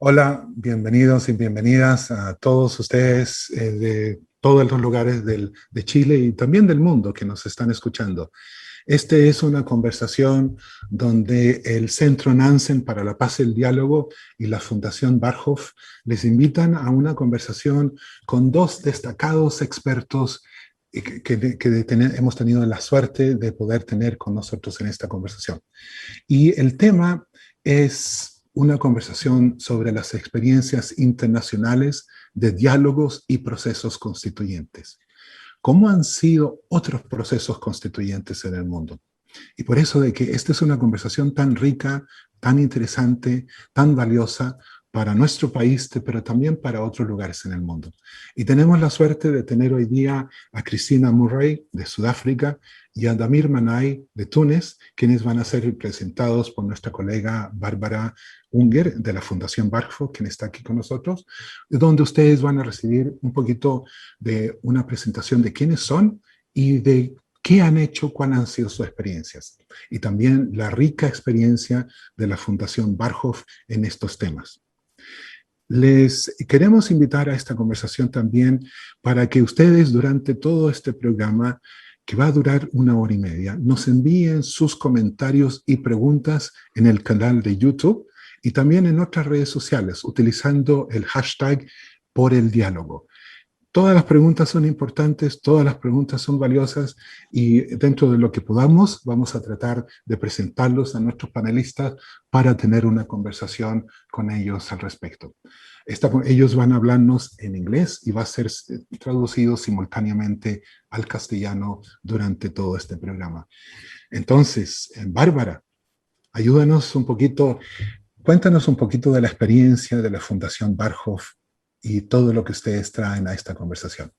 Hola, bienvenidos y bienvenidas a todos ustedes de todos los lugares de Chile y también del mundo que nos están escuchando. Este es una conversación donde el Centro Nansen para la Paz y el Diálogo y la Fundación Barhof les invitan a una conversación con dos destacados expertos hemos tenido la suerte de poder tener con nosotros en esta conversación. Y el tema es una conversación sobre las experiencias internacionales de diálogos y procesos constituyentes. ¿Cómo han sido otros procesos constituyentes en el mundo? Y por eso de que esta es una conversación tan rica, tan interesante, tan valiosa para nuestro país, pero también para otros lugares en el mundo. Y tenemos la suerte de tener hoy día a Christina Murray de Sudáfrica y a Damir Manay de Túnez, quienes van a ser presentados por nuestra colega Bárbara Unger de la Fundación Barhof, quien está aquí con nosotros, donde ustedes van a recibir un poquito de una presentación de quiénes son y de qué han hecho, cuáles han sido sus experiencias. Y también la rica experiencia de la Fundación Barhof en estos temas. Les queremos invitar a esta conversación también para que ustedes durante todo este programa, que va a durar 1 hora y media, nos envíen sus comentarios y preguntas en el canal de YouTube y también en otras redes sociales, utilizando el hashtag por el diálogo. Todas las preguntas son importantes, todas las preguntas son valiosas y dentro de lo que podamos vamos a tratar de presentarlos a nuestros panelistas para tener una conversación con ellos al respecto. Ellos van a hablarnos en inglés y va a ser traducido simultáneamente al castellano durante todo este programa. Entonces, Bárbara, ayúdanos un poquito, cuéntanos un poquito de la experiencia de la Fundación Barhof y todo lo que ustedes traen a esta conversación.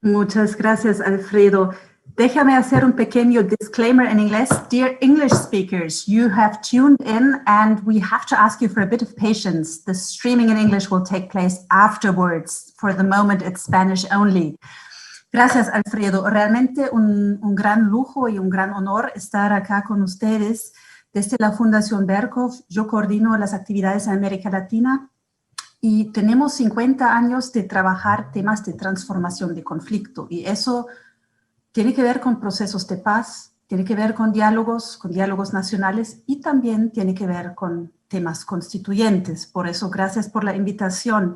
Muchas gracias, Alfredo. Déjame hacer un pequeño disclaimer in inglés. Dear English speakers, you have tuned in and we have to ask you for a bit of patience. The streaming in English will take place afterwards. For the moment, it's Spanish only. Gracias, Alfredo. Realmente un gran lujo y un gran honor estar acá con ustedes. Desde la Fundación Barhof, yo coordino las actividades en América Latina y tenemos 50 años de trabajar temas de transformación de conflicto. Y eso tiene que ver con procesos de paz, tiene que ver con diálogos nacionales y también tiene que ver con temas constituyentes. Por eso, gracias por la invitación.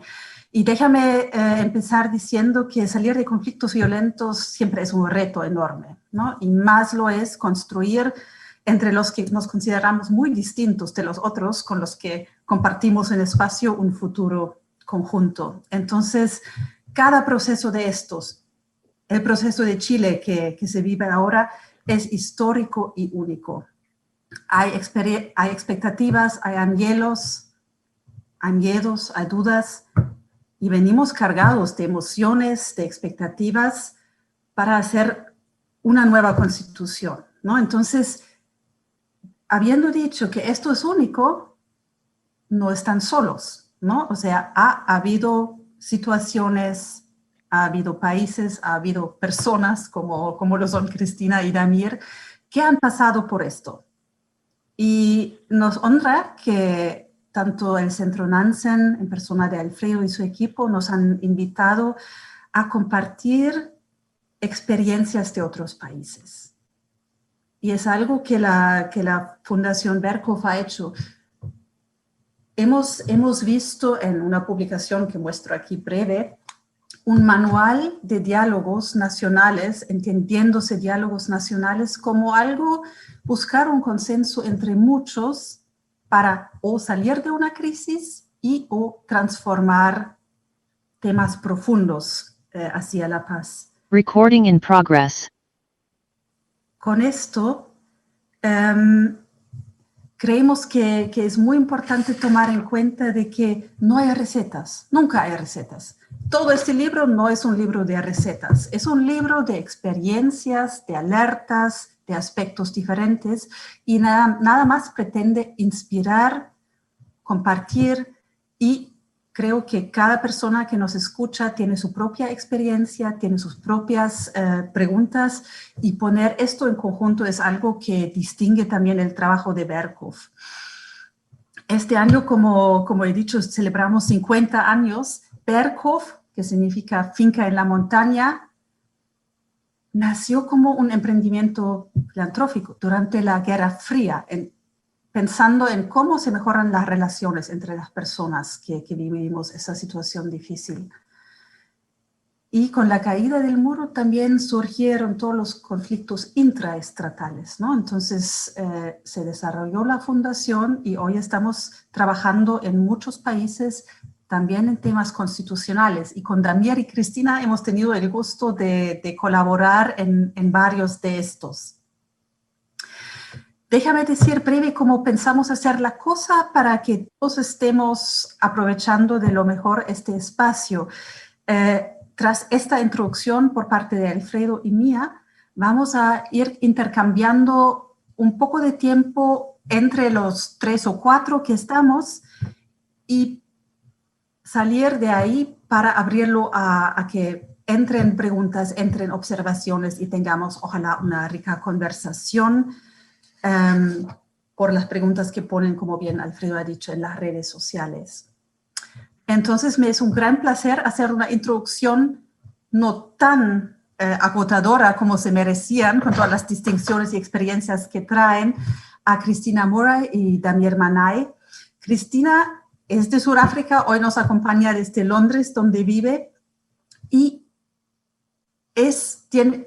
Y déjame empezar diciendo que salir de conflictos violentos siempre es un reto enorme, ¿no? Y más lo es construir entre los que nos consideramos muy distintos de los otros, con los que compartimos en espacio un futuro conjunto. Entonces, cada proceso de estos, el proceso de Chile que se vive ahora, es histórico y único. Hay expectativas, hay anhelos, hay miedos, hay dudas, y venimos cargados de emociones, de expectativas para hacer una nueva constitución, ¿no? Entonces, habiendo dicho que esto es único, no están solos, ¿no? O sea, ha habido situaciones, ha habido países, ha habido personas como lo son Christina y Damir, que han pasado por esto. Y nos honra que tanto el Centro Nansen, en persona de Alfredo y su equipo, nos han invitado a compartir experiencias de otros países. Y es algo que la Fundación Barhof ha hecho. Hemos visto en una publicación que muestro aquí breve, un manual de diálogos nacionales, entendiéndose diálogos nacionales como algo, buscar un consenso entre muchos para o salir de una crisis o transformar temas profundos hacia la paz. Recording in progress. Con esto, creemos que es muy importante tomar en cuenta de que no hay recetas, nunca hay recetas. Todo este libro no es un libro de recetas, es un libro de experiencias, de alertas, de aspectos diferentes y nada más pretende inspirar, compartir y creo que cada persona que nos escucha tiene su propia experiencia, tiene sus propias preguntas y poner esto en conjunto es algo que distingue también el trabajo de Barhof. Este año, como he dicho, celebramos 50 años. Berghof, que significa finca en la montaña, nació como un emprendimiento filantrófico durante la Guerra Fría, pensando en cómo se mejoran las relaciones entre las personas que vivimos esa situación difícil. Y con la caída del muro también surgieron todos los conflictos intraestatales, ¿no? Entonces se desarrolló la fundación y hoy estamos trabajando en muchos países también en temas constitucionales. Y con Damir y Cristina hemos tenido el gusto de colaborar en varios de estos. Déjame decir breve cómo pensamos hacer la cosa para que todos estemos aprovechando de lo mejor este espacio. Tras esta introducción por parte de Alfredo y mía, vamos a ir intercambiando un poco de tiempo entre los 3 o 4 que estamos y salir de ahí para abrirlo a que entren preguntas, entren observaciones y tengamos, ojalá, una rica conversación por las preguntas que ponen, como bien Alfredo ha dicho, en las redes sociales. Entonces, me es un gran placer hacer una introducción no tan agotadora como se merecían, con todas las distinciones y experiencias que traen, a Cristina Murray y Damir Manay. Cristina es de Sudáfrica, hoy nos acompaña desde Londres, donde vive, y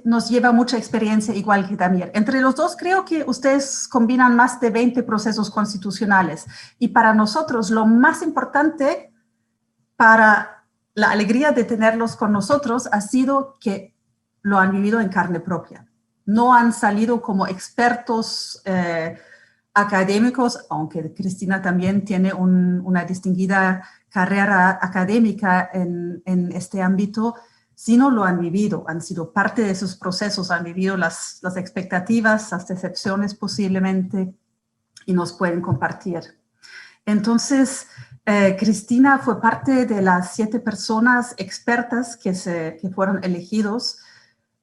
nos lleva mucha experiencia igual que Damir. Entre los dos creo que ustedes combinan más de 20 procesos constitucionales, y para nosotros lo más importante para la alegría de tenerlos con nosotros ha sido que lo han vivido en carne propia. No han salido como expertos académicos, aunque Cristina también tiene una distinguida carrera académica en este ámbito, sino lo han vivido, han sido parte de esos procesos, han vivido las expectativas, las decepciones posiblemente, y nos pueden compartir. Entonces, Cristina fue parte de las 7 personas expertas que fueron elegidos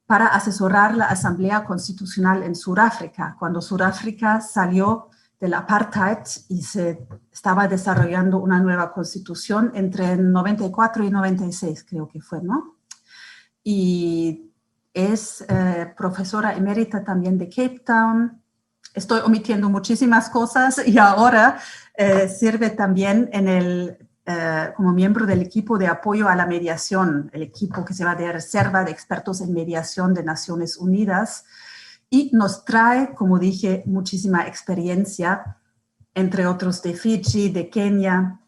para asesorar la Asamblea Constitucional en Sudáfrica, cuando Sudáfrica salió del apartheid y se estaba desarrollando una nueva constitución entre 94 y 96, creo que fue, ¿no? Y es profesora emérita también de Cape Town. Estoy omitiendo muchísimas cosas y ahora sirve también como miembro del equipo de apoyo a la mediación, el equipo que se llama de Reserva de Expertos en Mediación de Naciones Unidas, y nos trae, como dije, muchísima experiencia, entre otros de Fiji, de Kenia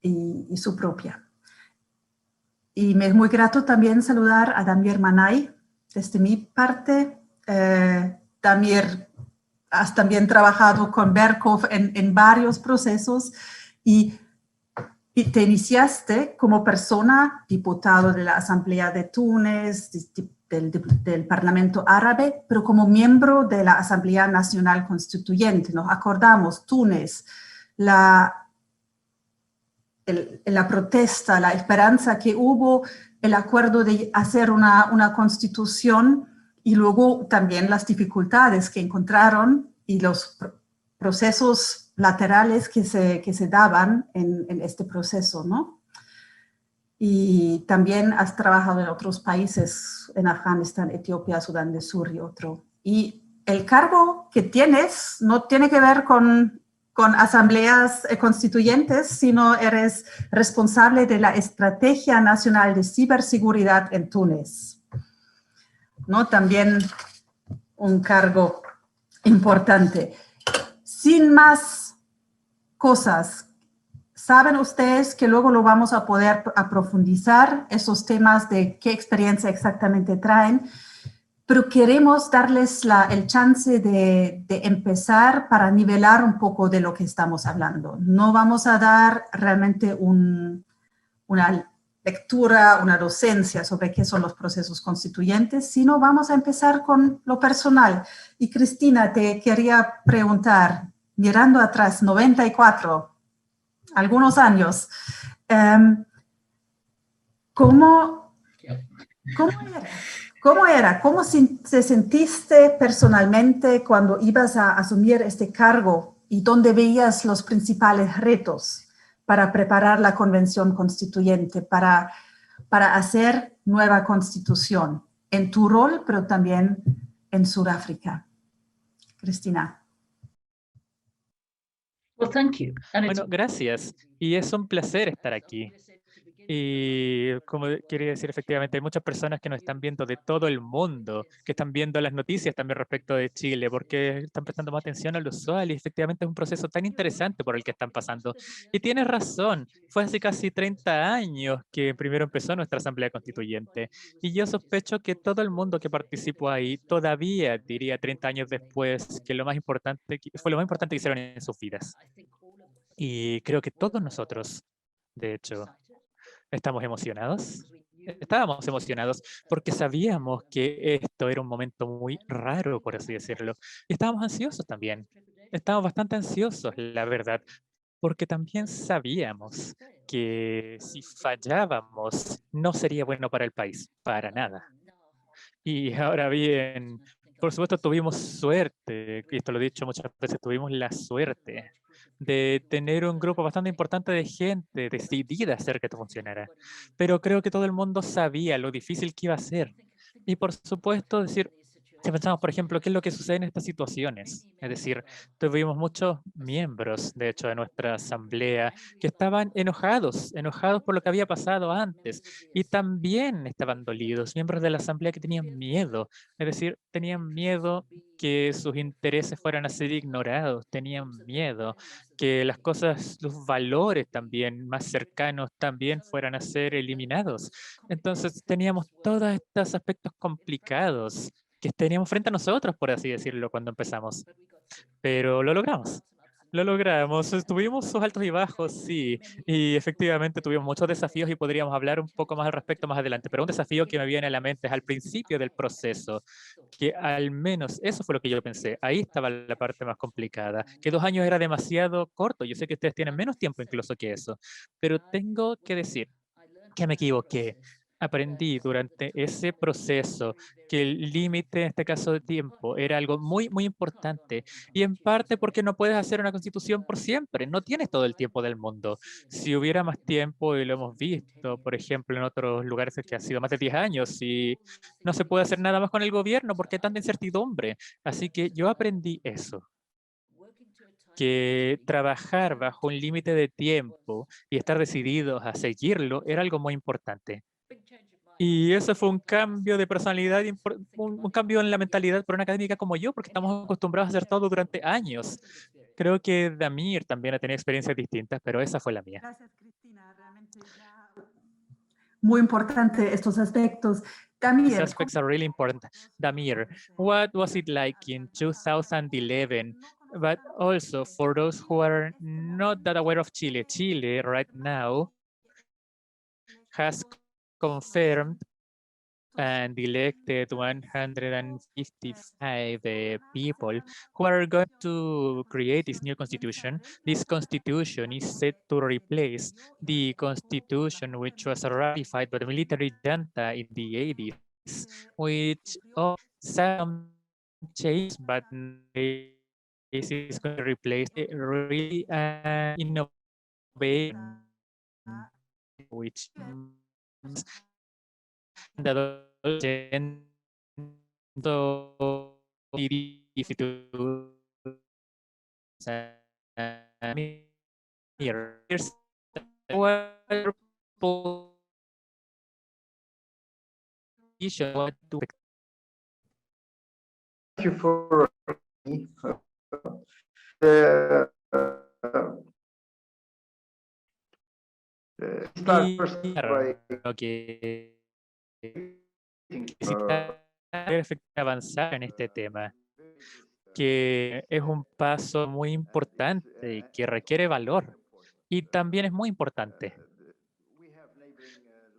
y su propia. Y me es muy grato también saludar a Damir Manay desde mi parte. Damir, has también trabajado con Berghof en varios procesos y te iniciaste como persona, diputado de la Asamblea de Túnez, del Parlamento Árabe, pero como miembro de la Asamblea Nacional Constituyente. Nos acordamos, Túnez, la protesta, la esperanza que hubo, el acuerdo de hacer una constitución, y luego también las dificultades que encontraron y los procesos laterales que se daban en este proceso, ¿no? Y también has trabajado en otros países, en Afganistán, Etiopía, Sudán del Sur y otro. Y el cargo que tienes no tiene que ver con asambleas constituyentes, sino eres responsable de la Estrategia Nacional de Ciberseguridad en Túnez, ¿no? También un cargo importante. Sin más cosas, saben ustedes que luego lo vamos a poder profundizar, esos temas de qué experiencia exactamente traen, pero queremos darles el chance de empezar para nivelar un poco de lo que estamos hablando. No vamos a dar realmente una lectura, una docencia sobre qué son los procesos constituyentes, sino vamos a empezar con lo personal. Y Cristina, te quería preguntar, mirando atrás, 94, algunos años, ¿cómo era? ¿Cómo se sentiste personalmente cuando ibas a asumir este cargo y dónde veías los principales retos para preparar la convención constituyente, para hacer nueva constitución en tu rol, pero también en Sudáfrica. Cristina. Well, thank you. Bueno, gracias. Y es un placer estar aquí. Y como quería decir, efectivamente, hay muchas personas que nos están viendo de todo el mundo, que están viendo las noticias también respecto de Chile, porque están prestando más atención a lo usual y efectivamente es un proceso tan interesante por el que están pasando. Y tienes razón, fue hace casi 30 años que primero empezó nuestra Asamblea Constituyente. Y yo sospecho que todo el mundo que participó ahí todavía diría 30 años después que lo más importante, fue lo más importante que hicieron en sus vidas. Y creo que todos nosotros, de hecho, estamos emocionados. Estábamos emocionados porque sabíamos que esto era un momento muy raro, por así decirlo. Y estábamos ansiosos también. Estábamos bastante ansiosos, la verdad, porque también sabíamos que si fallábamos no sería bueno para el país, para nada. Y ahora bien, por supuesto tuvimos suerte, y esto lo he dicho muchas veces, tuvimos la suerte de tener un grupo bastante importante de gente decidida a hacer que esto funcionara. Pero creo que todo el mundo sabía lo difícil que iba a ser. Y por supuesto, decir, si pensamos, por ejemplo, qué es lo que sucede en estas situaciones. Es decir, tuvimos muchos miembros, de hecho, de nuestra asamblea que estaban enojados por lo que había pasado antes. Y también estaban dolidos, miembros de la asamblea que tenían miedo. Es decir, tenían miedo que sus intereses fueran a ser ignorados, tenían miedo que las cosas, los valores también más cercanos también fueran a ser eliminados. Entonces teníamos todos estos aspectos complicados que teníamos frente a nosotros, por así decirlo, cuando empezamos. Pero lo logramos. Lo logramos. Tuvimos sus altos y bajos, sí. Y efectivamente tuvimos muchos desafíos y podríamos hablar un poco más al respecto más adelante. Pero un desafío que me viene a la mente es al principio del proceso, que al menos eso fue lo que yo pensé. Ahí estaba la parte más complicada, que 2 años era demasiado corto. Yo sé que ustedes tienen menos tiempo incluso que eso, pero tengo que decir que me equivoqué. Aprendí durante ese proceso que el límite, en este caso de tiempo, era algo muy, muy importante. Y en parte porque no puedes hacer una constitución por siempre, no tienes todo el tiempo del mundo. Si hubiera más tiempo, y lo hemos visto, por ejemplo, en otros lugares que ha sido más de 10 años, y no se puede hacer nada más con el gobierno porque hay tanta incertidumbre. Así que yo aprendí eso, que trabajar bajo un límite de tiempo y estar decididos a seguirlo era algo muy importante. Y eso fue un cambio de personalidad, un cambio en la mentalidad para una académica como yo, porque estamos acostumbrados a hacer todo durante años. Creo que Damir también ha tenido experiencias distintas, pero esa fue la mía. Gracias, Cristina. Realmente muy importante estos aspectos. Damir, These aspects are really important. Damir, what was it like in 2011? But also for those who are not that aware of Chile, Chile right now has confirmed and elected 155 people who are going to create this new constitution. This constitution is set to replace the constitution which was ratified by the military junta in the 80s, which some changed, but this is going to replace it really innovation, which the here's what to Thank you for start first by que necesita avanzar en este tema, que es un paso muy importante y que requiere valor y también es muy importante.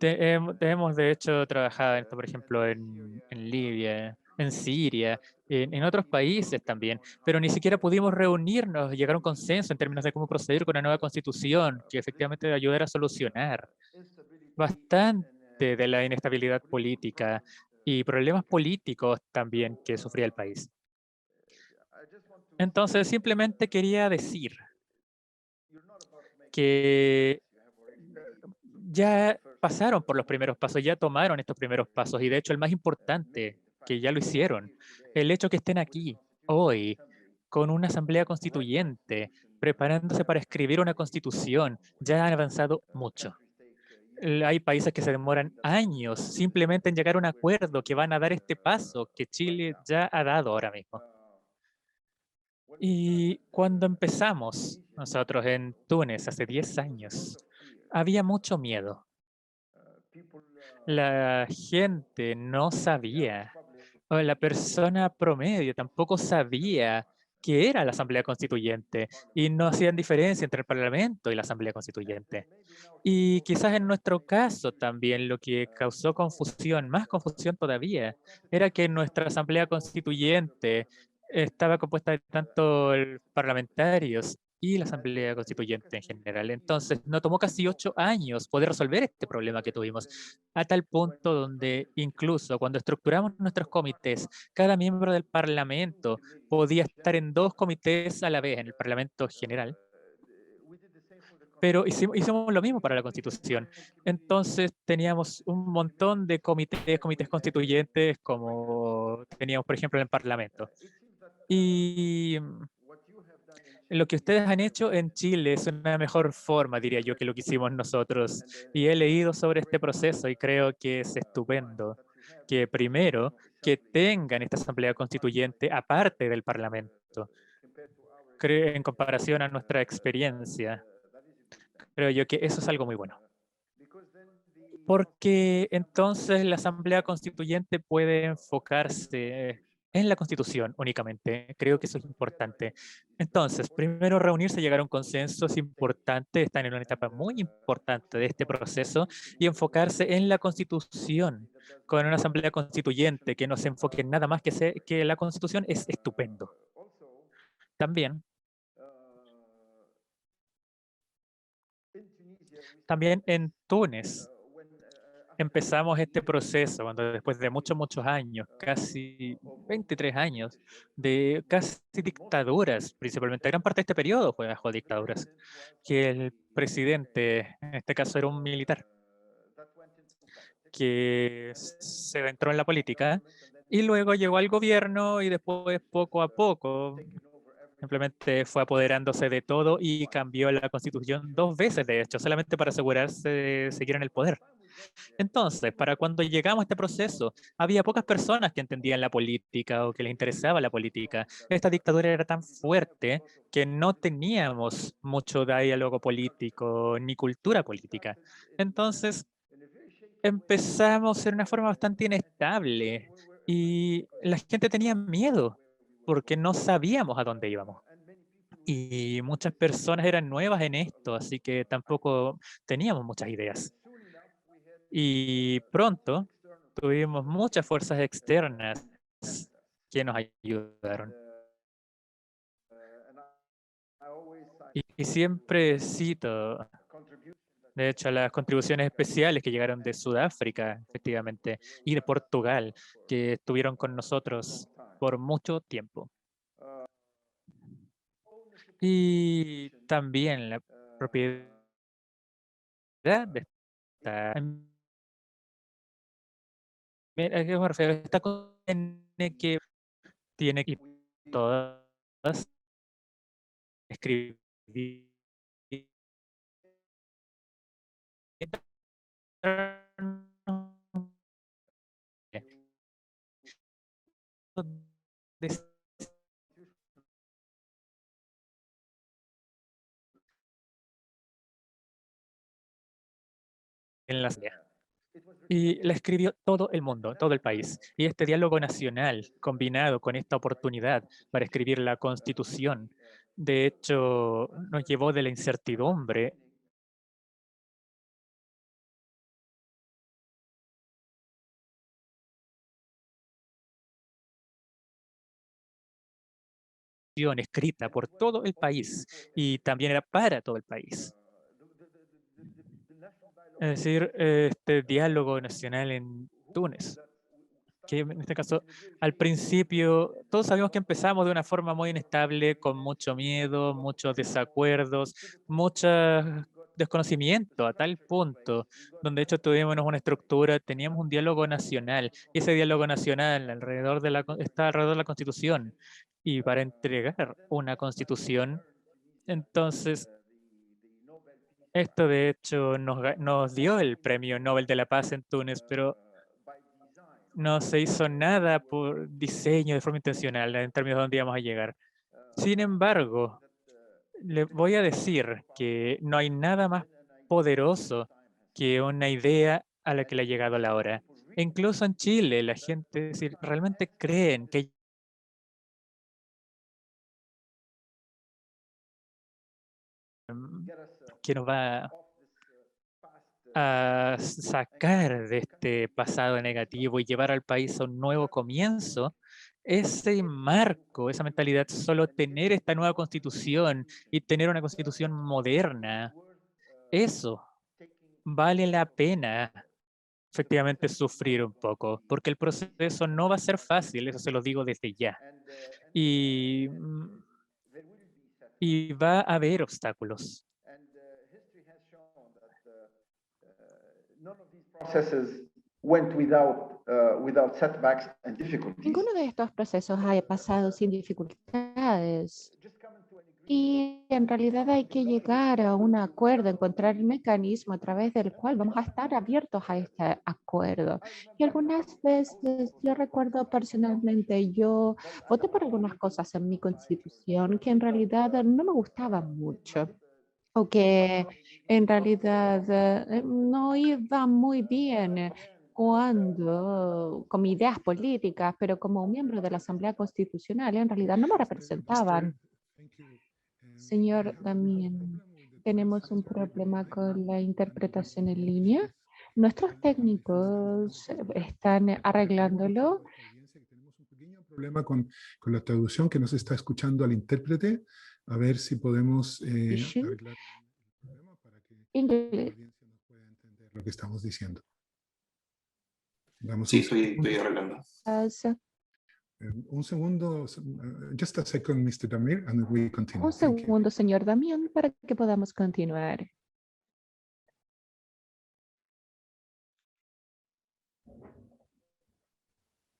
Hemos de hecho trabajado en esto, por ejemplo, en Libia, en Siria, en otros países también, pero ni siquiera pudimos reunirnos, llegar a un consenso en términos de cómo proceder con una nueva constitución que efectivamente ayudara a solucionar bastante de la inestabilidad política y problemas políticos también que sufría el país. Entonces, simplemente quería decir que ya pasaron por los primeros pasos, ya tomaron estos primeros pasos y de hecho el más importante, que ya lo hicieron, el hecho que estén aquí hoy con una asamblea constituyente, preparándose para escribir una constitución, ya han avanzado mucho. Hay países que se demoran años simplemente en llegar a un acuerdo que van a dar este paso que Chile ya ha dado ahora mismo. Y cuando empezamos nosotros en Túnez hace 10 años, había mucho miedo. La gente no sabía, o la persona promedio tampoco sabía qué era la Asamblea Constituyente y no hacían diferencia entre el Parlamento y la Asamblea Constituyente. Y quizás en nuestro caso también lo que causó confusión, más confusión todavía, era que nuestra Asamblea Constituyente estaba compuesta de tanto parlamentarios y la Asamblea Constituyente en general. Entonces, nos tomó casi 8 años poder resolver este problema que tuvimos, a tal punto donde incluso cuando estructuramos nuestros comités, cada miembro del Parlamento podía estar en 2 comités a la vez en el Parlamento General. Pero hicimos lo mismo para la Constitución. Entonces teníamos un montón de comités constituyentes, como teníamos, por ejemplo, en el Parlamento. Y lo que ustedes han hecho en Chile es una mejor forma, diría yo, que lo que hicimos nosotros. Y he leído sobre este proceso y creo que es estupendo que primero que tengan esta asamblea constituyente aparte del Parlamento, en comparación a nuestra experiencia. Creo yo que eso es algo muy bueno. Porque entonces la Asamblea Constituyente puede enfocarse en la Constitución únicamente. Creo que eso es importante. Entonces, primero reunirse, llegar a un consenso es importante, están en una etapa muy importante de este proceso y enfocarse en la Constitución con una Asamblea Constituyente que no se enfoque en nada más que la Constitución es estupendo. También, también en Túnez empezamos este proceso cuando después de muchos, muchos años, casi 23 años, de casi dictaduras, principalmente gran parte de este periodo fue bajo dictaduras, que el presidente, en este caso era un militar, que se entró en la política y luego llegó al gobierno y después poco a poco simplemente fue apoderándose de todo y cambió la constitución 2 veces, de hecho, solamente para asegurarse de seguir en el poder. Entonces, para cuando llegamos a este proceso, había pocas personas que entendían la política o que les interesaba la política. Esta dictadura era tan fuerte que no teníamos mucho diálogo político ni cultura política. Entonces, empezamos en una forma bastante inestable y la gente tenía miedo porque no sabíamos a dónde íbamos. Y muchas personas eran nuevas en esto, así que tampoco teníamos muchas ideas. Y pronto tuvimos muchas fuerzas externas que nos ayudaron. Y siempre cito, de hecho, las contribuciones especiales que llegaron de Sudáfrica, efectivamente, y de Portugal, que estuvieron con nosotros por mucho tiempo. Y también la propiedad de esta... ¿A qué me refiero? Esta cosa que tiene que todas escribir en la asamblea. Y la escribió todo el mundo, todo el país. Y este diálogo nacional, combinado con esta oportunidad para escribir la Constitución, de hecho, nos llevó de la incertidumbre escrita por todo el país y también era para todo el país. Es decir, este diálogo nacional en Túnez que en este caso, al principio, todos sabíamos que empezamos de una forma muy inestable, con mucho miedo, muchos desacuerdos, mucho desconocimiento, a tal punto, donde de hecho tuvimos una estructura, teníamos un diálogo nacional, y ese diálogo nacional alrededor de está alrededor de la Constitución, y para entregar una Constitución, entonces, esto de hecho nos dio el Premio Nobel de la Paz en Túnez, pero no se hizo nada por diseño de forma intencional en términos de dónde íbamos a llegar. Sin embargo, le voy a decir que no hay nada más poderoso que una idea a la que le ha llegado la hora. E incluso en Chile, la gente realmente creen que nos va a sacar de este pasado negativo y llevar al país a un nuevo comienzo, ese marco, esa mentalidad, solo tener esta nueva constitución y tener una constitución moderna, eso vale la pena efectivamente sufrir un poco, porque el proceso no va a ser fácil, eso se lo digo desde ya. Y, y va a haber obstáculos. Processes went without setbacks and difficulties. Ninguno de estos procesos ha pasado sin dificultades. Y en realidad hay que llegar a un acuerdo, encontrar el mecanismo a través del cual vamos a estar abiertos a este acuerdo. Y algunas veces, yo recuerdo personalmente, yo voté por algunas cosas en mi constitución que en realidad no me gustaban mucho, o que en realidad no iba muy bien con ideas políticas, pero como miembro de la Asamblea Constitucional en realidad no me representaban. Señor Damián, tenemos un problema con la interpretación en línea. Nuestros técnicos están arreglándolo. Tenemos un pequeño problema con la traducción que nos está escuchando al intérprete. A ver si podemos arreglar el problema para que la audiencia nos pueda entender lo que estamos diciendo. Sí, estoy arreglando. Un segundo, just a second, Mr. Damir, and we continue. Un segundo, señor Damián, para que podamos continuar.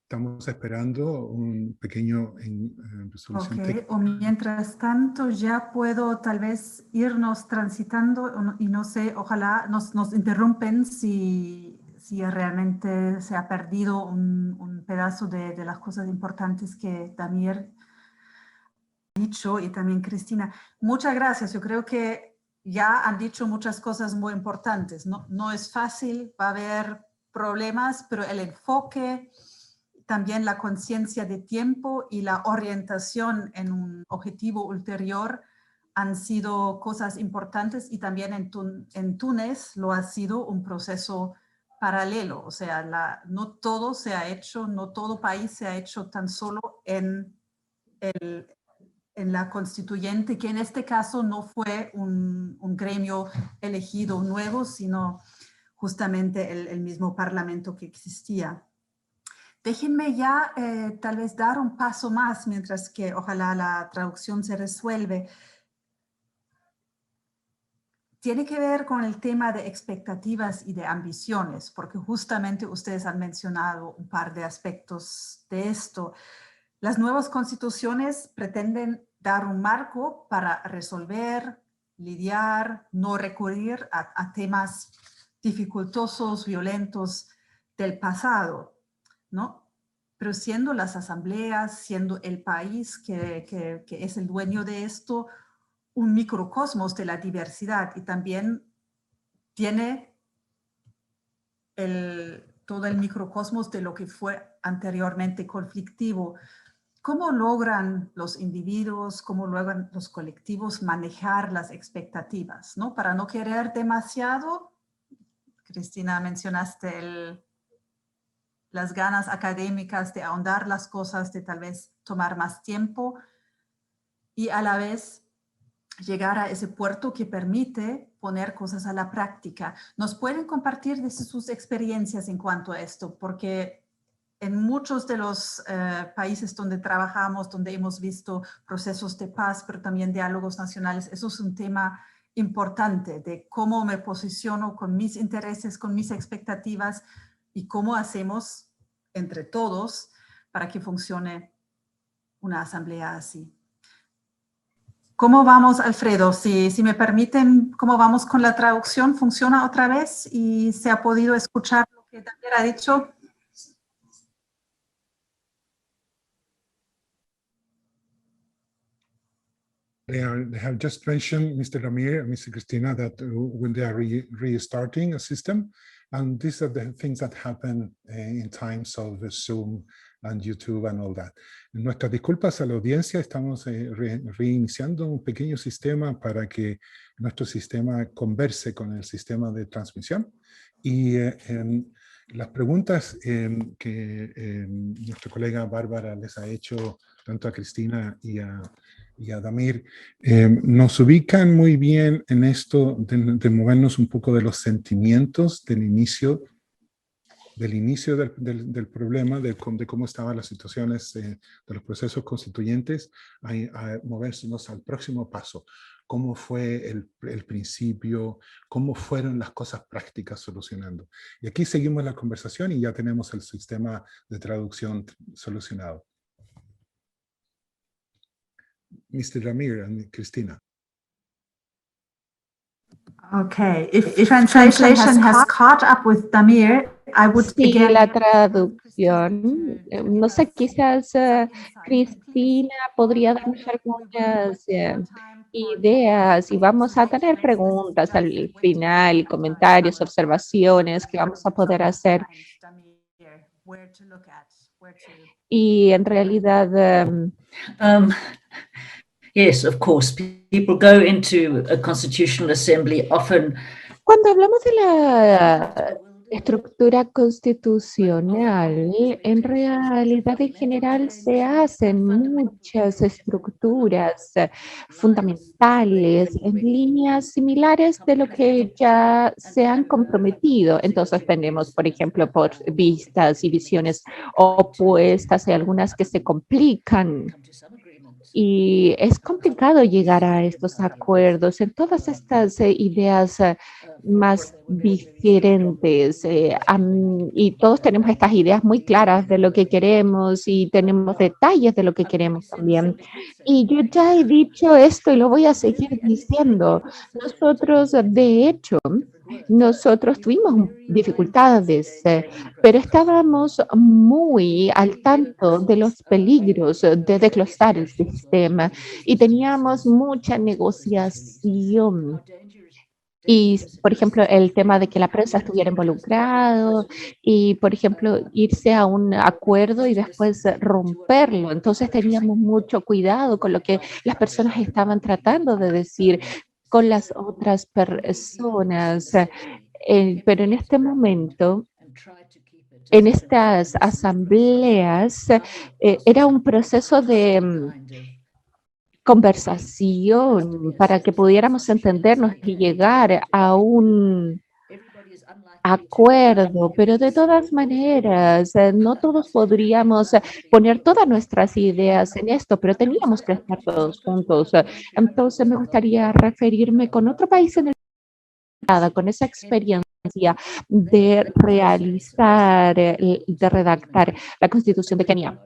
Estamos esperando un pequeño resolución técnica. O mientras tanto ya puedo tal vez irnos transitando y no sé, ojalá nos interrumpen si realmente se ha perdido un pedazo de las cosas importantes que Damir ha dicho y también Cristina. Muchas gracias. Yo creo que ya han dicho muchas cosas muy importantes. No es fácil, va a haber problemas, pero el enfoque, también la conciencia de tiempo y la orientación en un objetivo ulterior han sido cosas importantes, y también en Túnez lo ha sido un proceso paralelo. O sea, no todo se ha hecho, no todo país se ha hecho tan solo en la constituyente, que en este caso no fue un gremio elegido nuevo, sino justamente el mismo parlamento que existía. Déjenme ya tal vez dar un paso más mientras que ojalá la traducción se resuelve. Tiene que ver con el tema de expectativas y de ambiciones, porque justamente ustedes han mencionado un par de aspectos de esto. Las nuevas constituciones pretenden dar un marco para resolver, lidiar, no recurrir a temas dificultosos, violentos del pasado, ¿no? Pero siendo las asambleas, siendo el país que es el dueño de esto, un microcosmos de la diversidad, y también tiene todo el microcosmos de lo que fue anteriormente conflictivo. ¿Cómo logran los individuos, cómo logran los colectivos manejar las expectativas, ¿no? Para no querer demasiado? Cristina, mencionaste las ganas académicas de ahondar las cosas, de tal vez tomar más tiempo y a la vez llegar a ese puerto que permite poner cosas a la práctica. ¿Nos pueden compartir de sus experiencias en cuanto a esto? Porque en muchos de los países donde trabajamos, donde hemos visto procesos de paz, pero también diálogos nacionales, eso es un tema importante de cómo me posiciono con mis intereses, con mis expectativas y cómo hacemos entre todos para que funcione una asamblea así. ¿Cómo vamos, Alfredo? Si me permiten, ¿cómo vamos con la traducción? ¿Funciona otra vez? ¿Y se ha podido escuchar lo que Damir ha dicho? They have just mentioned, Mr. Ramir and Mr. Cristina, that when they are restarting a system, and these are the things that happen in times of Zoom and YouTube and all that. Nuestras disculpas a la audiencia, estamos reiniciando un pequeño sistema para que nuestro sistema converse con el sistema de transmisión. Y las preguntas que nuestra colega Bárbara les ha hecho tanto a Cristina y a Damir, nos ubican muy bien en esto de movernos un poco de los sentimientos del inicio del problema, de cómo estaban las situaciones de los procesos constituyentes, a movernos al próximo paso. Cómo fue el principio, cómo fueron las cosas prácticas solucionando. Y aquí seguimos la conversación y ya tenemos el sistema de traducción solucionado. Mr. Ramir and Cristina. Okay, if translation has caught up with Damir, I would Sigue again... la traducción. No sé, quizás Cristina podría darnos algunas ideas y vamos a tener preguntas al final, comentarios, observaciones que vamos a poder hacer. Y en realidad... Yes, of course. People go into a constitutional assembly often. Cuando hablamos de la estructura constitucional, en realidad en general se hacen muchas estructuras fundamentales en líneas similares de lo que ya se han comprometido. Entonces tenemos, por ejemplo, por vistas y visiones opuestas, hay algunas que se complican. Y es complicado llegar a estos acuerdos en todas estas ideas más diferentes. Y todos tenemos estas ideas muy claras de lo que queremos y tenemos detalles de lo que queremos también. Y yo ya he dicho esto y lo voy a seguir diciendo. Nosotros, de hecho, tuvimos dificultades, pero estábamos muy al tanto de los peligros de desglosar el sistema y teníamos mucha negociación. Y, por ejemplo, el tema de que la prensa estuviera involucrado y, por ejemplo, irse a un acuerdo y después romperlo. Entonces teníamos mucho cuidado con lo que las personas estaban tratando de decir con las otras personas. Pero en este momento, en estas asambleas, era un proceso de conversación para que pudiéramos entendernos y llegar a un acuerdo, pero de todas maneras, no todos podríamos poner todas nuestras ideas en esto, pero teníamos que estar todos juntos. Entonces me gustaría referirme con otro país en el con esa experiencia de realizar, de redactar la Constitución de Kenia.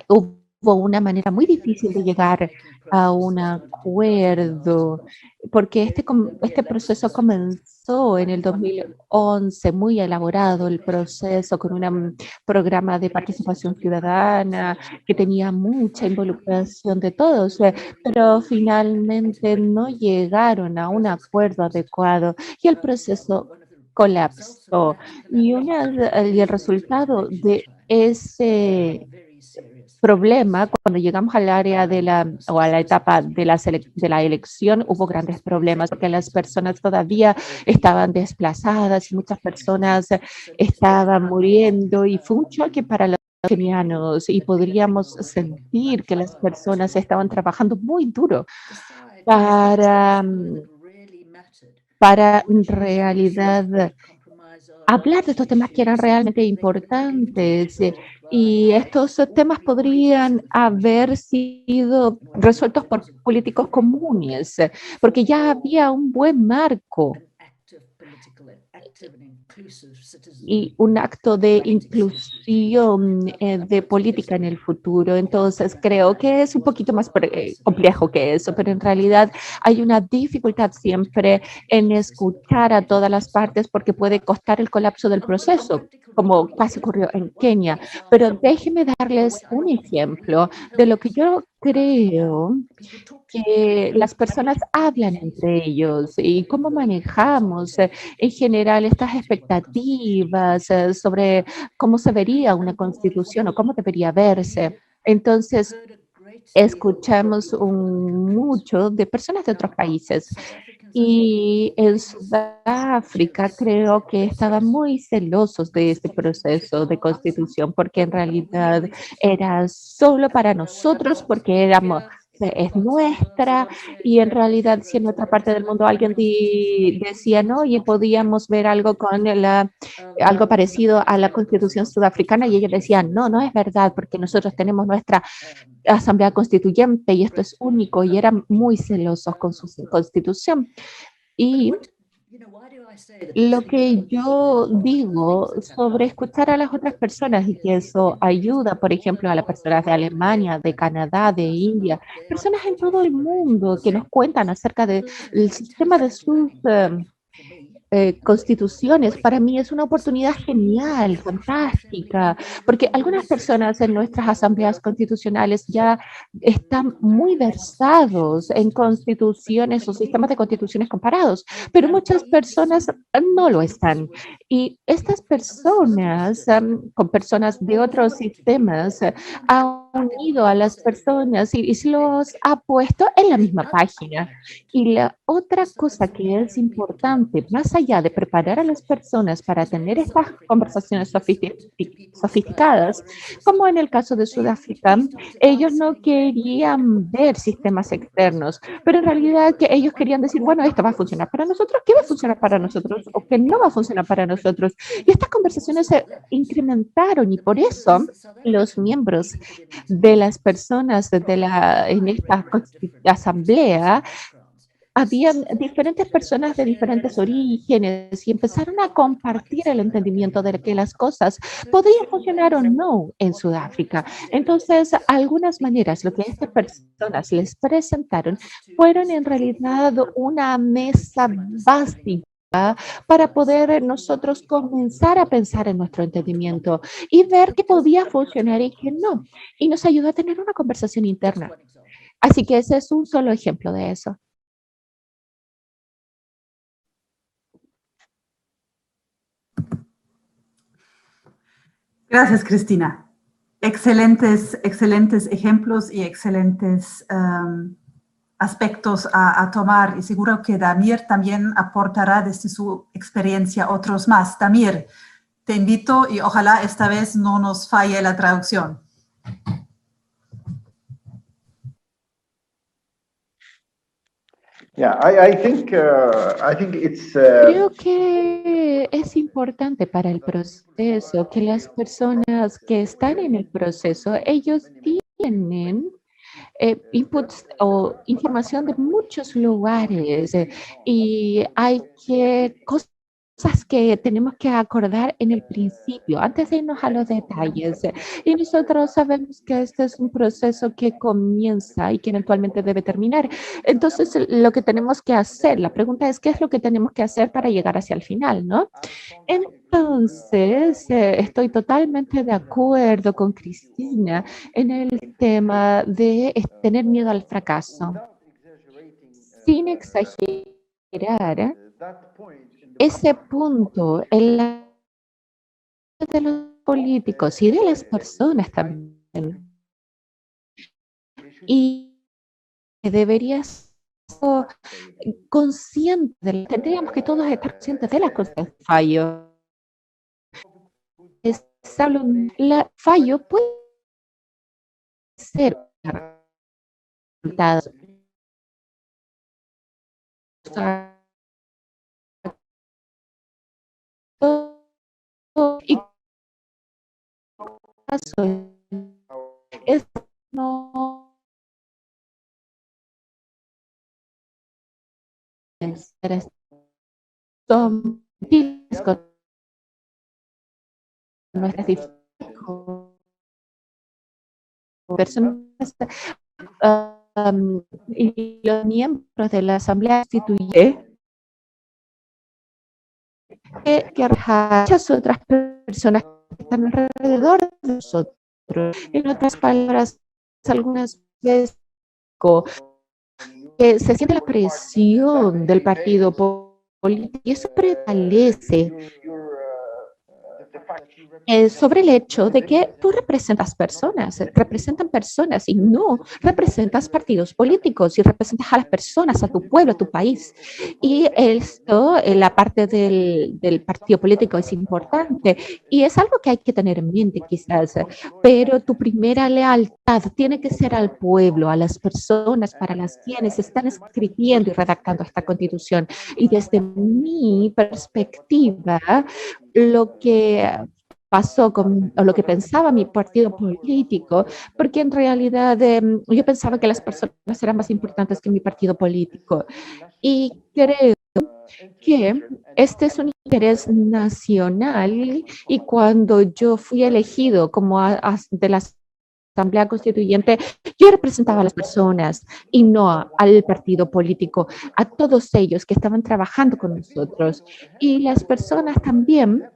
Hubo una manera muy difícil de llegar a un acuerdo, porque este proceso comenzó en el 2011, muy elaborado el proceso, con un programa de participación ciudadana que tenía mucha involucración de todos, pero finalmente no llegaron a un acuerdo adecuado y el proceso colapsó. Y el resultado de ese problema, cuando llegamos al área o a la etapa de la elección, hubo grandes problemas porque las personas todavía estaban desplazadas y muchas personas estaban muriendo y fue un choque para los kenianos y podríamos sentir que las personas estaban trabajando muy duro para en realidad hablar de estos temas que eran realmente importantes Y estos temas podrían haber sido resueltos por políticos comunes, porque ya había un buen marco y un acto de inclusión de política en el futuro. Entonces, creo que es un poquito más complejo que eso, pero en realidad hay una dificultad siempre en escuchar a todas las partes porque puede costar el colapso del proceso, como casi ocurrió en Kenia. Pero déjenme darles un ejemplo de lo que yo creo que las personas hablan entre ellos y cómo manejamos en general estas expectativas sobre cómo se vería una constitución o cómo debería verse. Entonces, escuchamos mucho de personas de otros países y en Sudáfrica creo que estaban muy celosos de este proceso de constitución porque en realidad era solo para nosotros porque éramos es nuestra y en realidad si en otra parte del mundo alguien decía no y podíamos ver algo con algo parecido a la constitución sudafricana y ellos decían no, no es verdad porque nosotros tenemos nuestra asamblea constituyente y esto es único y eran muy celosos con su constitución. Y lo que yo digo sobre escuchar a las otras personas y que eso ayuda, por ejemplo, a las personas de Alemania, de Canadá, de India, personas en todo el mundo que nos cuentan acerca del sistema de sus constituciones, para mí es una oportunidad genial, fantástica, porque algunas personas en nuestras asambleas constitucionales ya están muy versados en constituciones o sistemas de constituciones comparados, pero muchas personas no lo están. Y estas personas, con personas de otros sistemas, han unido a las personas y se los ha puesto en la misma página. Y la otra cosa que es importante, más allá de preparar a las personas para tener estas conversaciones sofisticadas, como en el caso de Sudáfrica, ellos no querían ver sistemas externos, pero en realidad que ellos querían decir, bueno, esto va a funcionar para nosotros, ¿qué va a funcionar para nosotros o qué no va a funcionar para nosotros? Y estas conversaciones se incrementaron y por eso los miembros de las personas en esta asamblea habían diferentes personas de diferentes orígenes y empezaron a compartir el entendimiento de que las cosas podían funcionar o no en Sudáfrica. Entonces, algunas maneras, lo que estas personas les presentaron fueron en realidad una mesa básica para poder nosotros comenzar a pensar en nuestro entendimiento y ver qué podía funcionar y qué no. Y nos ayudó a tener una conversación interna. Así que ese es un solo ejemplo de eso. Gracias, Cristina. Excelentes, excelentes ejemplos y excelentes aspectos a tomar y seguro que Damir también aportará desde su experiencia otros más. Damir, te invito y ojalá esta vez no nos falle la traducción. Yeah, I think it's. Creo que es importante para el proceso que las personas que están en el proceso, ellos tienen inputs o información de muchos lugares y hay cosas que tenemos que acordar en el principio, antes de irnos a los detalles. Y nosotros sabemos que este es un proceso que comienza y que eventualmente debe terminar. Entonces, lo que tenemos que hacer, la pregunta es, ¿qué es lo que tenemos que hacer para llegar hacia el final, no? Entonces, estoy totalmente de acuerdo con Cristina en el tema de tener miedo al fracaso. Sin exagerar, ese punto en la de los políticos y de las personas también. Y debería ser consciente, tendríamos que todos estar conscientes de las cosas de fallo. La fallo puede ser resultado y es no son con nuestras personas y los miembros de la Asamblea Constituyente que muchas otras personas que están alrededor de nosotros. En otras palabras, algunas veces se siente la presión del partido político y eso prevalece sobre el hecho de que tú representan personas y no representas partidos políticos y representas a las personas, a tu pueblo, a tu país. Y esto, la parte del partido político es importante y es algo que hay que tener en mente quizás, pero tu primera lealtad tiene que ser al pueblo, a las personas para las quienes están escribiendo y redactando esta constitución. Y desde mi perspectiva, lo que pasó con o lo que pensaba mi partido político, porque en realidad yo pensaba que las personas eran más importantes que mi partido político. Y creo que este es un interés nacional y cuando yo fui elegido como de la Asamblea Constituyente, yo representaba a las personas y no al partido político, a todos ellos que estaban trabajando con nosotros. Y las personas también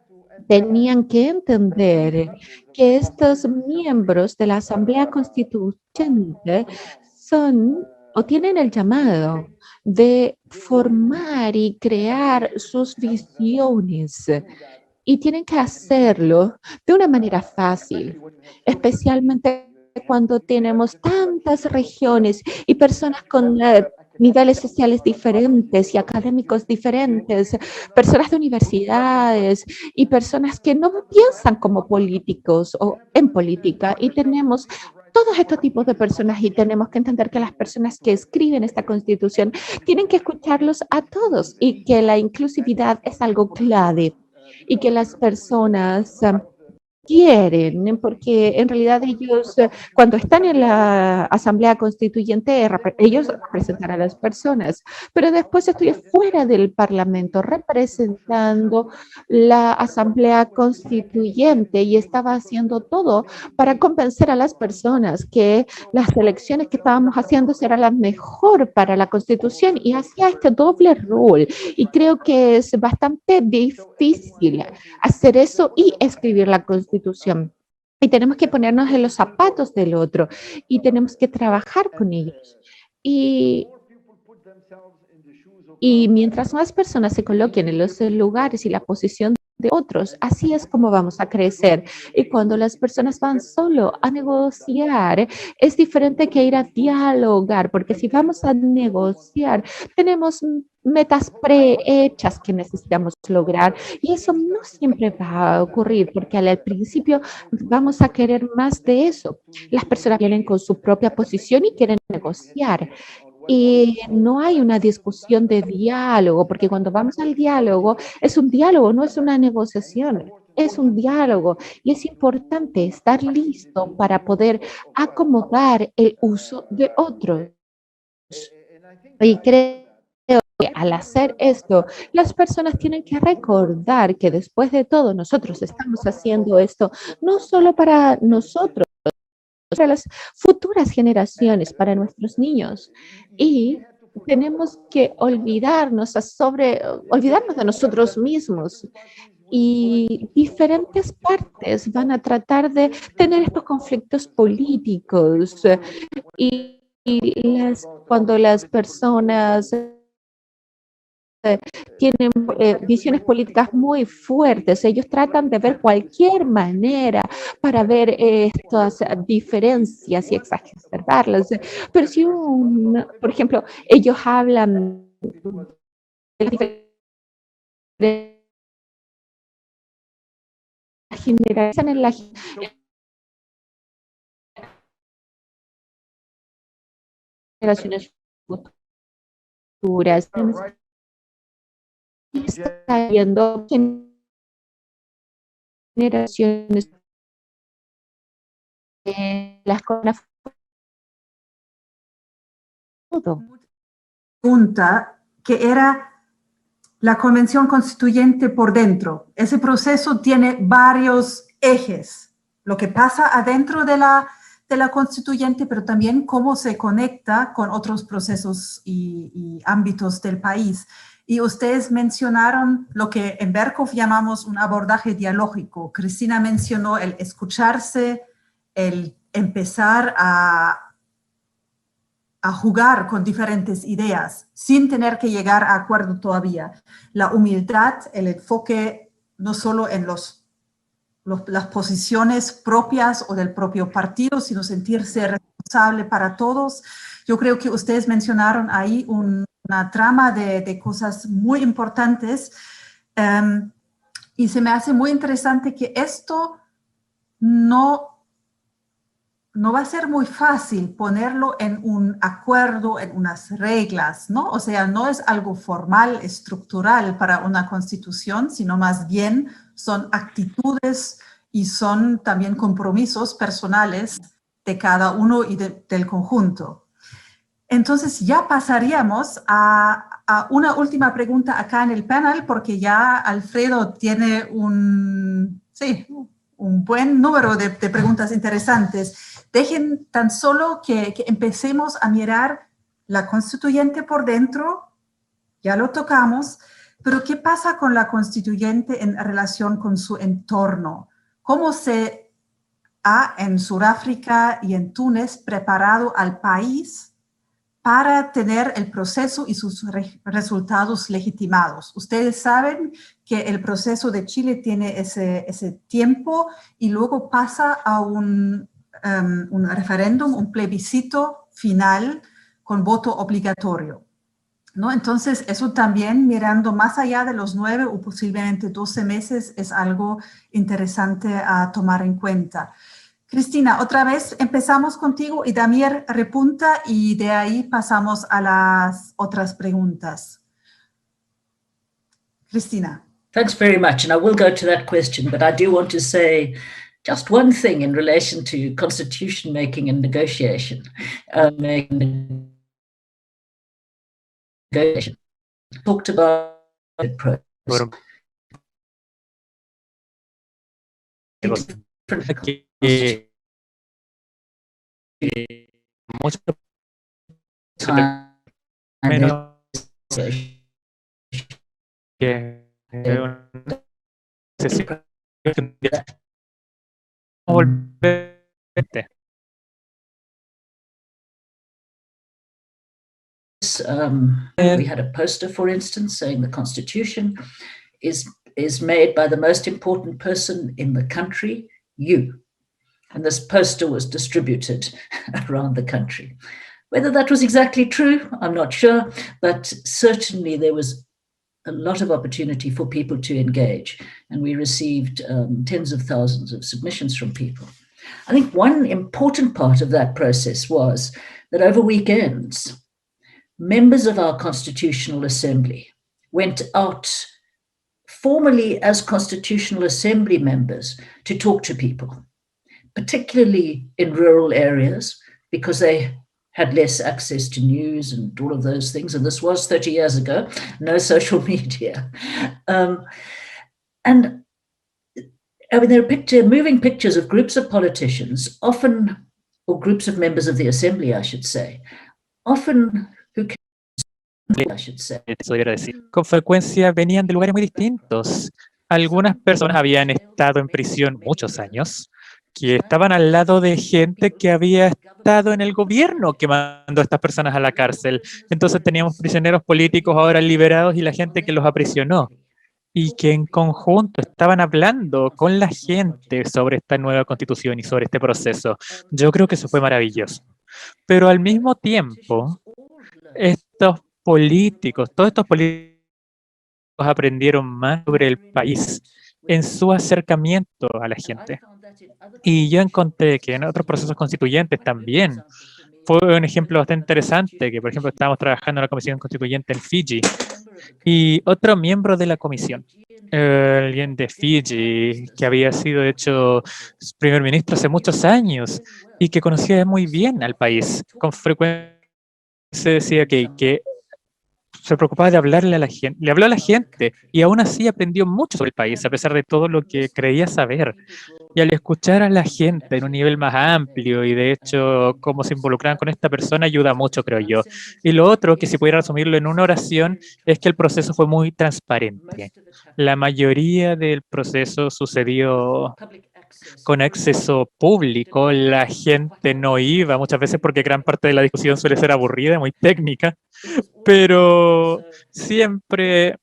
tenían que entender que estos miembros de la Asamblea Constituyente son o tienen el llamado de formar y crear sus visiones y tienen que hacerlo de una manera fácil, especialmente cuando tenemos tantas regiones y personas con niveles sociales diferentes y académicos diferentes, personas de universidades y personas que no piensan como políticos o en política. Y tenemos todos estos tipos de personas y tenemos que entender que las personas que escriben esta constitución tienen que escucharlos a todos y que la inclusividad es algo clave y que las personas quieren, porque en realidad ellos, cuando están en la Asamblea Constituyente, ellos representan a las personas, pero después estoy fuera del Parlamento representando la Asamblea Constituyente y estaba haciendo todo para convencer a las personas que las elecciones que estábamos haciendo serán las mejor para la Constitución y hacía este doble rol y creo que es bastante difícil hacer eso y escribir la Constitución. Y tenemos que ponernos en los zapatos del otro y tenemos que trabajar con ellos. Y, y mientras más personas se coloquen en los lugares y la posición de otros, así es como vamos a crecer. Y cuando las personas van solo a negociar, es diferente que ir a dialogar, porque si vamos a negociar, tenemos metas prehechas que necesitamos lograr y eso no siempre va a ocurrir porque al principio vamos a querer más de eso. Las personas vienen con su propia posición y quieren negociar. Y no hay una discusión de diálogo, porque cuando vamos al diálogo, es un diálogo, no es una negociación, es un diálogo. Y es importante estar listo para poder acomodar el uso de otros. Y creo que al hacer esto, las personas tienen que recordar que después de todo, nosotros estamos haciendo esto no solo para nosotros, para las futuras generaciones, para nuestros niños. Y tenemos que olvidarnos de nosotros mismos. Y diferentes partes van a tratar de tener estos conflictos políticos. Cuando las personas tienen visiones políticas muy fuertes. Ellos tratan de ver cualquier manera para ver estas diferencias y exacerbarlas. Pero si por ejemplo, ellos hablan de la generalizan en la generaciones futuras, está viendo generaciones las cosas todo. Pregunta que era la Convención Constituyente por dentro. Ese proceso tiene varios ejes. Lo que pasa adentro de la Constituyente, pero también cómo se conecta con otros procesos y ámbitos del país. Y ustedes mencionaron lo que en Berkhoff llamamos un abordaje dialógico. Cristina mencionó el escucharse, el empezar a jugar con diferentes ideas sin tener que llegar a acuerdo todavía. La humildad, el enfoque no solo en las posiciones propias o del propio partido, sino sentirse responsable para todos. Yo creo que ustedes mencionaron ahí una trama de cosas muy importantes y se me hace muy interesante que esto no va a ser muy fácil ponerlo en un acuerdo, en unas reglas, ¿no? O sea, no es algo formal, estructural para una constitución, sino más bien son actitudes y son también compromisos personales de cada uno y del conjunto. Entonces ya pasaríamos a una última pregunta acá en el panel, porque ya Alfredo tiene un buen número de preguntas interesantes. Dejen tan solo que empecemos a mirar la constituyente por dentro, ya lo tocamos, pero ¿qué pasa con la constituyente en relación con su entorno? ¿Cómo se ha en Sudáfrica y en Túnez preparado al país para tener el proceso y sus resultados legitimados? Ustedes saben que el proceso de Chile tiene ese tiempo y luego pasa a un referéndum, un plebiscito final con voto obligatorio, ¿no? Entonces, eso también, mirando más allá de los 9 o posiblemente 12 meses, es algo interesante a tomar en cuenta. Cristina, otra vez empezamos contigo y Damir repunta y de ahí pasamos a las otras preguntas. Cristina. Thanks very much. And I will go to that question, but I do want to say just one thing in relation to constitution making and negotiation. Talked about the process. We had a poster, for instance, saying the Constitution is made by the most important person in the country, you. And this poster was distributed around the country. Whether that was exactly true, I'm not sure, but certainly there was a lot of opportunity for people to engage. And we received tens of thousands of submissions from people. I think one important part of that process was that over weekends, members of our Constitutional Assembly went out formally as Constitutional Assembly members to talk to people, particularly in rural areas, because they had less access to news and all of those things. And this was 30 years ago, no social media. And I mean, there are moving pictures of groups of politicians, often, or groups of members of the assembly, I should say, often who can, I should say. Con frecuencia venían de lugares muy distintos. Algunas personas habían estado en prisión muchos años, que estaban al lado de gente que había estado en el gobierno que mandó a estas personas a la cárcel. Entonces teníamos prisioneros políticos ahora liberados y la gente que los aprisionó. Y que en conjunto estaban hablando con la gente sobre esta nueva constitución y sobre este proceso. Yo creo que eso fue maravilloso. Pero al mismo tiempo, todos estos políticos aprendieron más sobre el país en su acercamiento a la gente. Y yo encontré que en otros procesos constituyentes también fue un ejemplo bastante interesante, que por ejemplo estábamos trabajando en la Comisión Constituyente en Fiji, y otro miembro de la comisión, alguien de Fiji, que había sido de hecho primer ministro hace muchos años, y que conocía muy bien al país. Con frecuencia se decía que se preocupaba de hablarle a la gente, le habló a la gente, y aún así aprendió mucho sobre el país, a pesar de todo lo que creía saber. Y al escuchar a la gente en un nivel más amplio y de hecho cómo se involucraban con esta persona ayuda mucho, creo yo. Y lo otro, que si pudiera resumirlo en una oración, es que el proceso fue muy transparente. La mayoría del proceso sucedió con acceso público, la gente no iba muchas veces porque gran parte de la discusión suele ser aburrida, muy técnica, pero siempre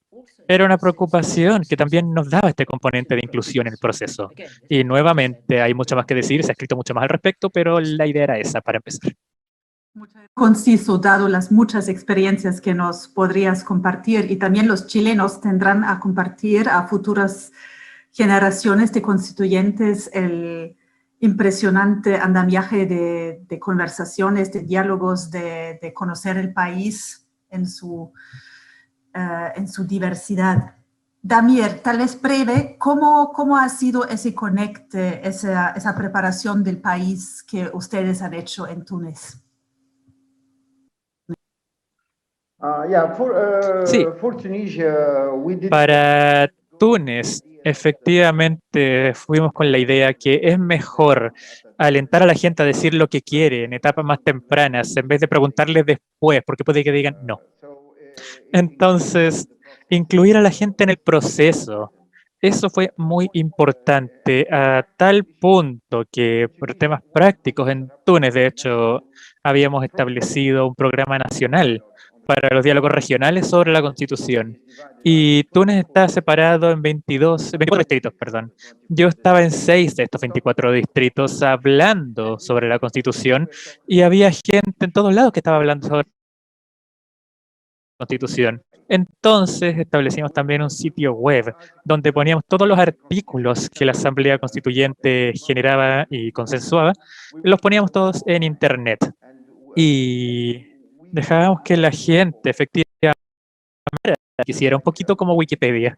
era una preocupación que también nos daba este componente de inclusión en el proceso. Y nuevamente hay mucho más que decir, se ha escrito mucho más al respecto, pero la idea era esa para empezar. Conciso, dado las muchas experiencias que nos podrías compartir, y también los chilenos tendrán a compartir a futuras generaciones de constituyentes el impresionante andamiaje de conversaciones, de diálogos, de conocer el país en su diversidad. Damir, tal vez breve, ¿cómo ha sido ese conecte, esa preparación del país que ustedes han hecho en Túnez? Sí, para Túnez, efectivamente, fuimos con la idea que es mejor alentar a la gente a decir lo que quiere en etapas más tempranas, en vez de preguntarles después, porque puede que digan no. Entonces, incluir a la gente en el proceso, eso fue muy importante, a tal punto que por temas prácticos en Túnez, de hecho, habíamos establecido un programa nacional para los diálogos regionales sobre la Constitución. Y Túnez está separado en 24 distritos, perdón. Yo estaba en 6 de estos 24 distritos hablando sobre la Constitución y había gente en todos lados que estaba hablando sobre la Constitución. Entonces establecimos también un sitio web donde poníamos todos los artículos que la Asamblea Constituyente generaba y consensuaba, los poníamos todos en Internet. Y dejábamos que la gente efectivamente quisiera, un poquito como Wikipedia,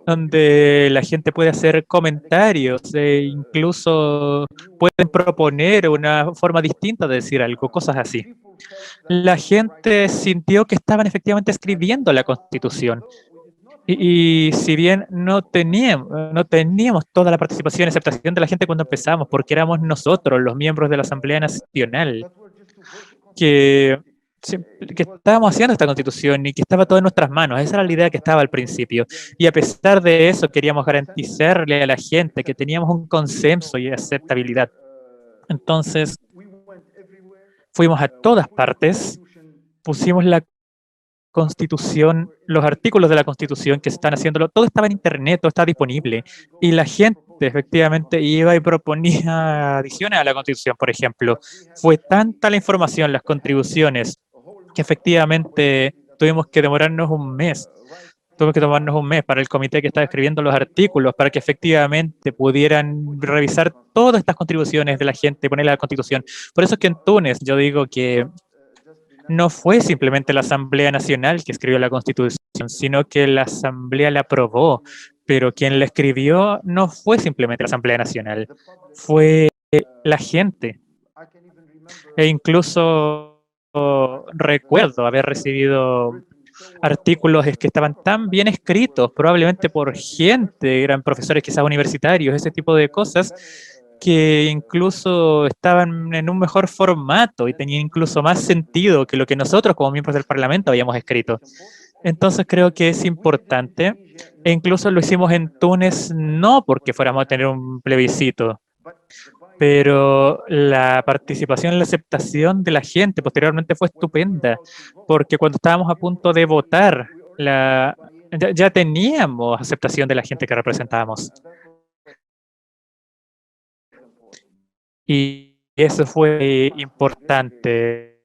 donde la gente puede hacer comentarios e incluso pueden proponer una forma distinta de decir algo, cosas así. La gente sintió que estaban efectivamente escribiendo la Constitución. Y si bien no teníamos toda la participación y aceptación de la gente cuando empezamos, porque éramos nosotros, los miembros de la Asamblea Nacional, que estábamos haciendo esta Constitución y que estaba todo en nuestras manos. Esa era la idea que estaba al principio. Y a pesar de eso, queríamos garantizarle a la gente que teníamos un consenso y aceptabilidad. Entonces, fuimos a todas partes, pusimos la Constitución, los artículos de la Constitución que se están haciéndolo, todo estaba en Internet, todo estaba disponible. Y la gente efectivamente iba y proponía adiciones a la Constitución, por ejemplo. Fue tanta la información, las contribuciones, que efectivamente tuvimos que tomarnos un mes para el comité que estaba escribiendo los artículos, para que efectivamente pudieran revisar todas estas contribuciones de la gente y ponerlas a la Constitución. Por eso es que en Túnez yo digo que no fue simplemente la Asamblea Nacional que escribió la Constitución, sino que la Asamblea la aprobó, pero quien la escribió no fue simplemente la Asamblea Nacional, fue la gente. E incluso recuerdo haber recibido artículos que estaban tan bien escritos, probablemente por gente, eran profesores quizás universitarios, ese tipo de cosas, que incluso estaban en un mejor formato y tenían incluso más sentido que lo que nosotros como miembros del Parlamento habíamos escrito. Entonces creo que es importante, e incluso lo hicimos en Túnez no porque fuéramos a tener un plebiscito, pero la participación y la aceptación de la gente posteriormente fue estupenda, porque cuando estábamos a punto de votar, ya teníamos aceptación de la gente que representábamos. Y eso fue importante.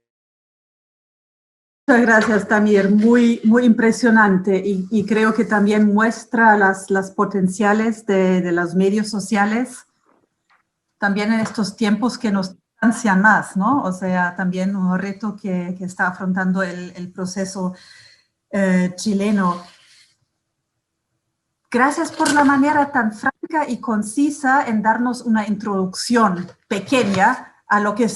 Muchas gracias, Damir. Muy, muy impresionante y creo que también muestra las potenciales de los medios sociales, también en estos tiempos que nos instancia más, ¿no? O sea, también un reto que está afrontando el proceso chileno. Gracias por la manera tan franca y concisa en darnos una introducción pequeña a lo que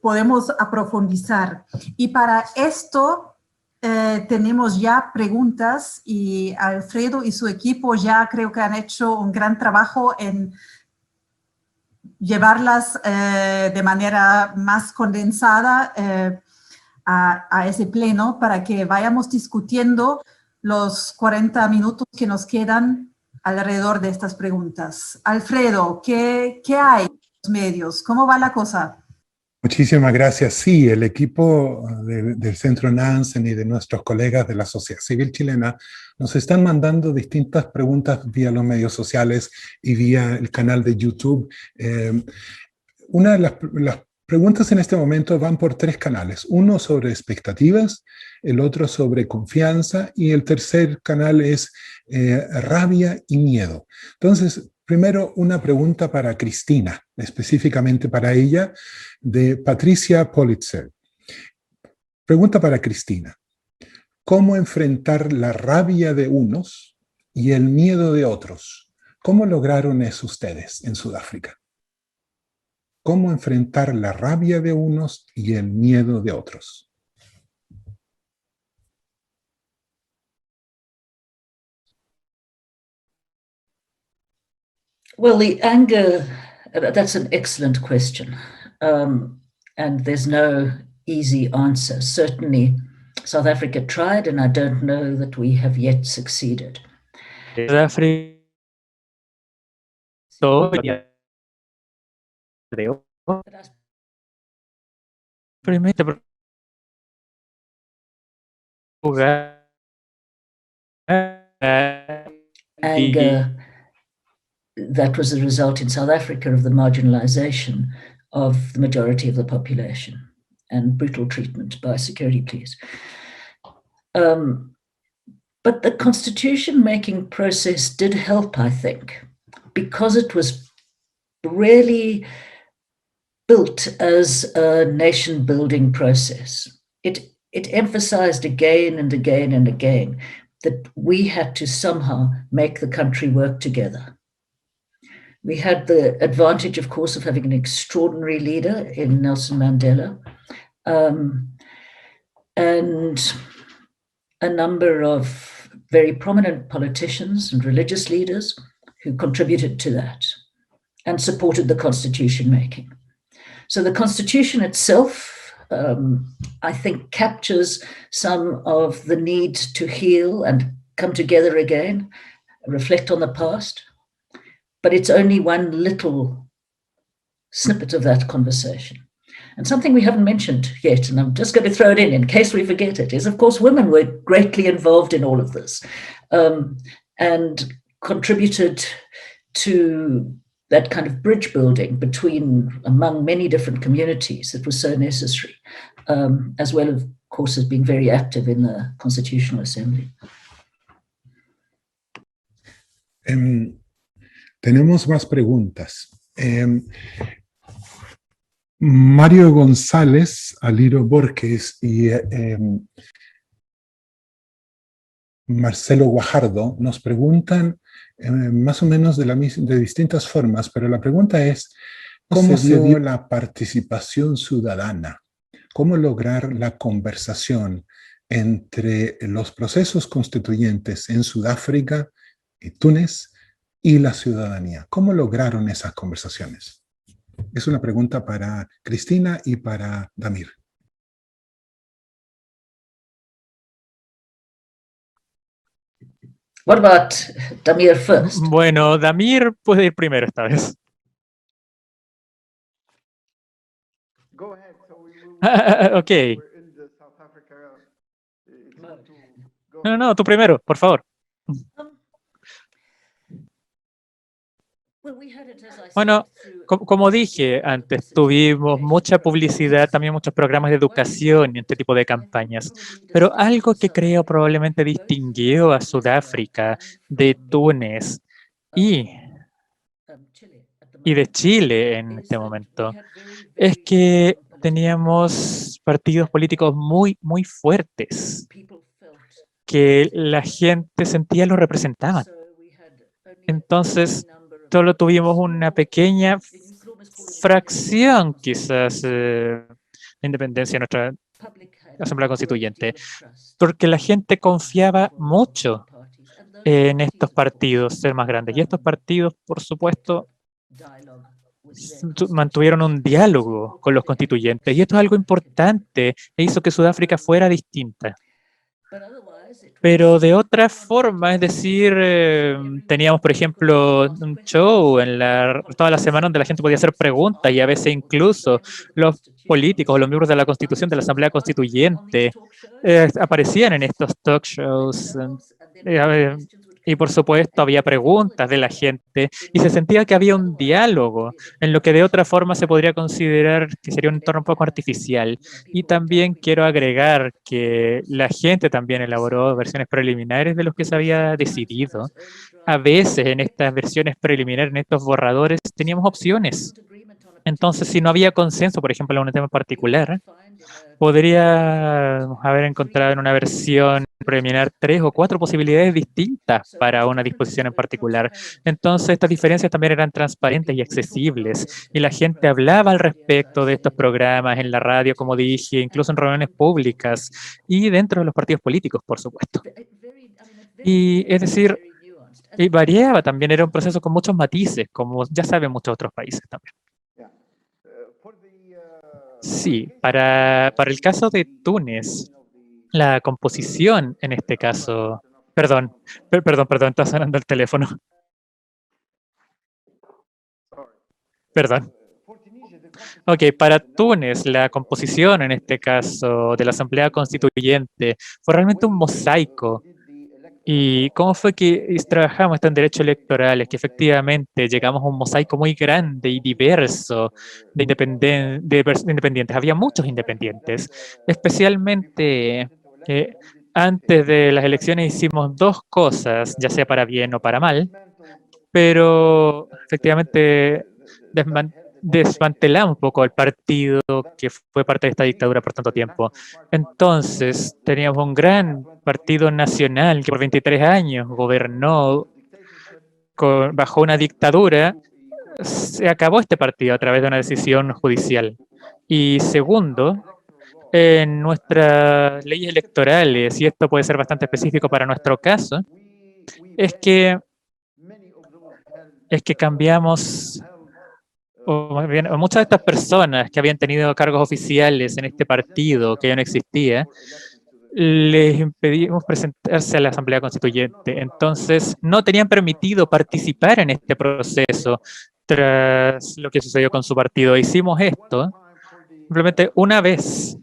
podemos profundizar. Y para esto tenemos ya preguntas y Alfredo y su equipo ya creo que han hecho un gran trabajo en llevarlas de manera más condensada a ese pleno para que vayamos discutiendo los 40 minutos que nos quedan alrededor de estas preguntas. Alfredo, ¿qué hay en los medios? ¿Cómo va la cosa? Muchísimas gracias. Sí, el equipo del Centro Nansen y de nuestros colegas de la sociedad civil chilena nos están mandando distintas preguntas vía los medios sociales y vía el canal de YouTube. Una de las preguntas en este momento van por 3 canales. Uno sobre expectativas, el otro sobre confianza y el tercer canal es rabia y miedo. Entonces, primero una pregunta para Cristina, específicamente para ella, de Patricia Politzer. Pregunta para Cristina. ¿Cómo enfrentar la rabia de unos y el miedo de otros? ¿Cómo lograron eso ustedes en Sudáfrica? ¿Cómo enfrentar la rabia de unos y el miedo de otros? Well, the anger, that's an excellent question. And there's no easy answer. Certainly, South Africa tried, and I don't know that we have yet succeeded. Sudáfrica. Primero, anger that was a result in South Africa of the marginalization of the majority of the population and brutal treatment by security police. But the constitution-making process did help, I think, because it was really built as a nation-building process. It emphasized again and again and again that we had to somehow make the country work together. We had the advantage, of course, of having an extraordinary leader in Nelson Mandela, and a number of very prominent politicians and religious leaders who contributed to that and supported the constitution making. So the constitution itself, I think, captures some of the need to heal and come together again, reflect on the past. But it's only one little snippet of that conversation. And something we haven't mentioned yet, and I'm just going to throw it in case we forget it, is, of course, women were greatly involved in all of this and contributed to that kind of bridge building among many different communities that was so necessary, as well, of course, as being very active in the Constitutional Assembly. Tenemos más preguntas. Mario González, Aliro Borges y Marcelo Guajardo nos preguntan más o menos de distintas formas, pero la pregunta es, ¿cómo se dio la participación ciudadana? ¿Cómo lograr la conversación entre los procesos constituyentes en Sudáfrica y Túnez y la ciudadanía? ¿Cómo lograron esas conversaciones? Es una pregunta para Cristina y para Damir. What about Damir first? Bueno, Damir puede ir primero esta vez. Go ahead. So we Okay. we're in the South Africa. No, tú primero, por favor. Bueno, como dije antes, tuvimos mucha publicidad, también muchos programas de educación y este tipo de campañas. Pero algo que creo probablemente distinguió a Sudáfrica de Túnez y y de Chile en este momento, es que teníamos partidos políticos muy, muy fuertes, que la gente sentía lo representaban. Entonces, solo tuvimos una pequeña fracción, quizás, de independencia de nuestra Asamblea Constituyente, porque la gente confiaba mucho en estos partidos ser más grandes. Y estos partidos, por supuesto, mantuvieron un diálogo con los constituyentes. Y esto es algo importante e hizo que Sudáfrica fuera distinta. Pero de otra forma, es decir, teníamos, por ejemplo, un show en toda la semana donde la gente podía hacer preguntas y a veces incluso los políticos o los miembros de la Constitución, de la Asamblea Constituyente, aparecían en estos talk shows. Y por supuesto había preguntas de la gente y se sentía que había un diálogo en lo que de otra forma se podría considerar que sería un entorno un poco artificial. Y también quiero agregar que la gente también elaboró versiones preliminares de los que se había decidido. A veces en estas versiones preliminares, en estos borradores, teníamos opciones. Entonces, si no había consenso, por ejemplo, en un tema particular, podría haber encontrado en una versión preliminar 3 o 4 posibilidades distintas para una disposición en particular. Entonces, estas diferencias también eran transparentes y accesibles, y la gente hablaba al respecto de estos programas en la radio, como dije, incluso en reuniones públicas y dentro de los partidos políticos, por supuesto. Y es decir, y variaba también, era un proceso con muchos matices, como ya saben muchos otros países también. Sí, para el caso de Túnez, la composición en este caso... Perdón, está sonando el teléfono. Perdón. Ok, para Túnez, la composición en este caso de la Asamblea Constituyente fue realmente un mosaico. ¿Y cómo fue que trabajamos esto en derechos electorales? Que efectivamente llegamos a un mosaico muy grande y diverso de independientes. Había muchos independientes, especialmente antes de las elecciones hicimos dos cosas, ya sea para bien o para mal, pero efectivamente desmantelamos un poco el partido que fue parte de esta dictadura por tanto tiempo. Entonces, teníamos un gran partido nacional que por 23 años gobernó bajo una dictadura. Se acabó este partido a través de una decisión judicial. Y segundo, en nuestras leyes electorales, y esto puede ser bastante específico para nuestro caso, es que cambiamos... o bien, muchas de estas personas que habían tenido cargos oficiales en este partido que ya no existía, les impedimos presentarse a la Asamblea Constituyente. Entonces, no tenían permitido participar en este proceso tras lo que sucedió con su partido. Hicimos esto simplemente una vez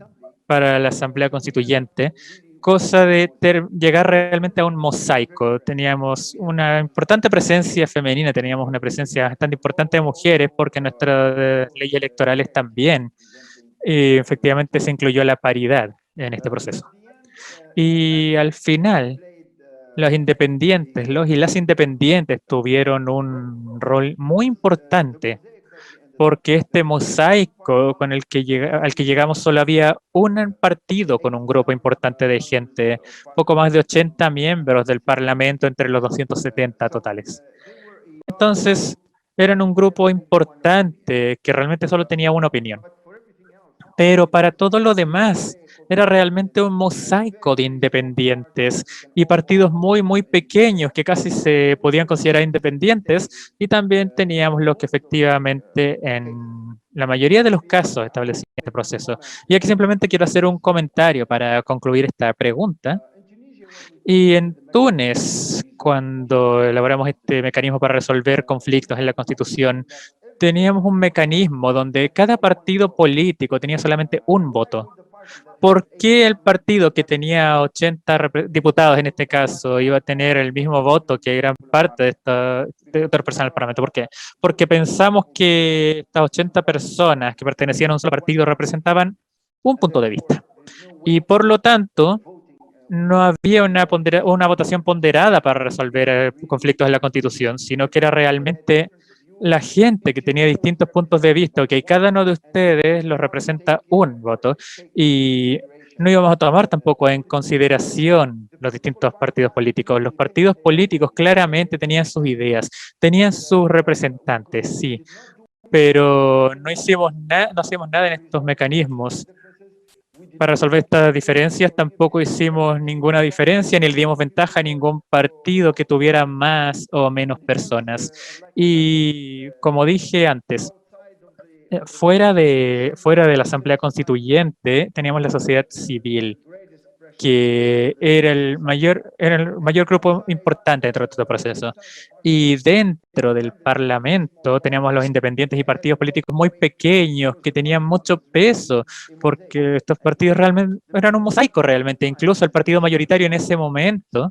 para la Asamblea Constituyente, cosa de llegar realmente a un mosaico. Teníamos una importante presencia femenina, teníamos una presencia bastante importante de mujeres, porque en nuestras leyes electorales también efectivamente se incluyó la paridad en este proceso. Y al final, los independientes, los y las independientes tuvieron un rol muy importante, porque este mosaico al que llegamos solo había un partido con un grupo importante de gente, poco más de 80 miembros del Parlamento entre los 270 totales. Entonces, eran un grupo importante que realmente solo tenía una opinión. Pero para todo lo demás, era realmente un mosaico de independientes y partidos muy, muy pequeños que casi se podían considerar independientes, y también teníamos lo que efectivamente en la mayoría de los casos establecía este proceso. Y aquí simplemente quiero hacer un comentario para concluir esta pregunta. Y en Túnez, cuando elaboramos este mecanismo para resolver conflictos en la Constitución, teníamos un mecanismo donde cada partido político tenía solamente un voto. ¿Por qué el partido que tenía 80 diputados en este caso iba a tener el mismo voto que gran parte de otra persona del Parlamento? ¿Por qué? Porque pensamos que estas 80 personas que pertenecían a un solo partido representaban un punto de vista. Y por lo tanto, no había una votación ponderada para resolver conflictos en la Constitución, sino que era realmente la gente que tenía distintos puntos de vista, ok, cada uno de ustedes los representa un voto y no íbamos a tomar tampoco en consideración los distintos partidos políticos. Los partidos políticos claramente tenían sus ideas, tenían sus representantes, sí, pero no hicimos nada en estos mecanismos para resolver estas diferencias. Tampoco hicimos ninguna diferencia ni le dimos ventaja a ningún partido que tuviera más o menos personas. Y como dije antes, fuera de la Asamblea Constituyente teníamos la sociedad civil, que era el mayor grupo importante dentro de este proceso. Y dentro del Parlamento teníamos los independientes y partidos políticos muy pequeños que tenían mucho peso, porque estos partidos realmente eran un mosaico realmente. Incluso el partido mayoritario en ese momento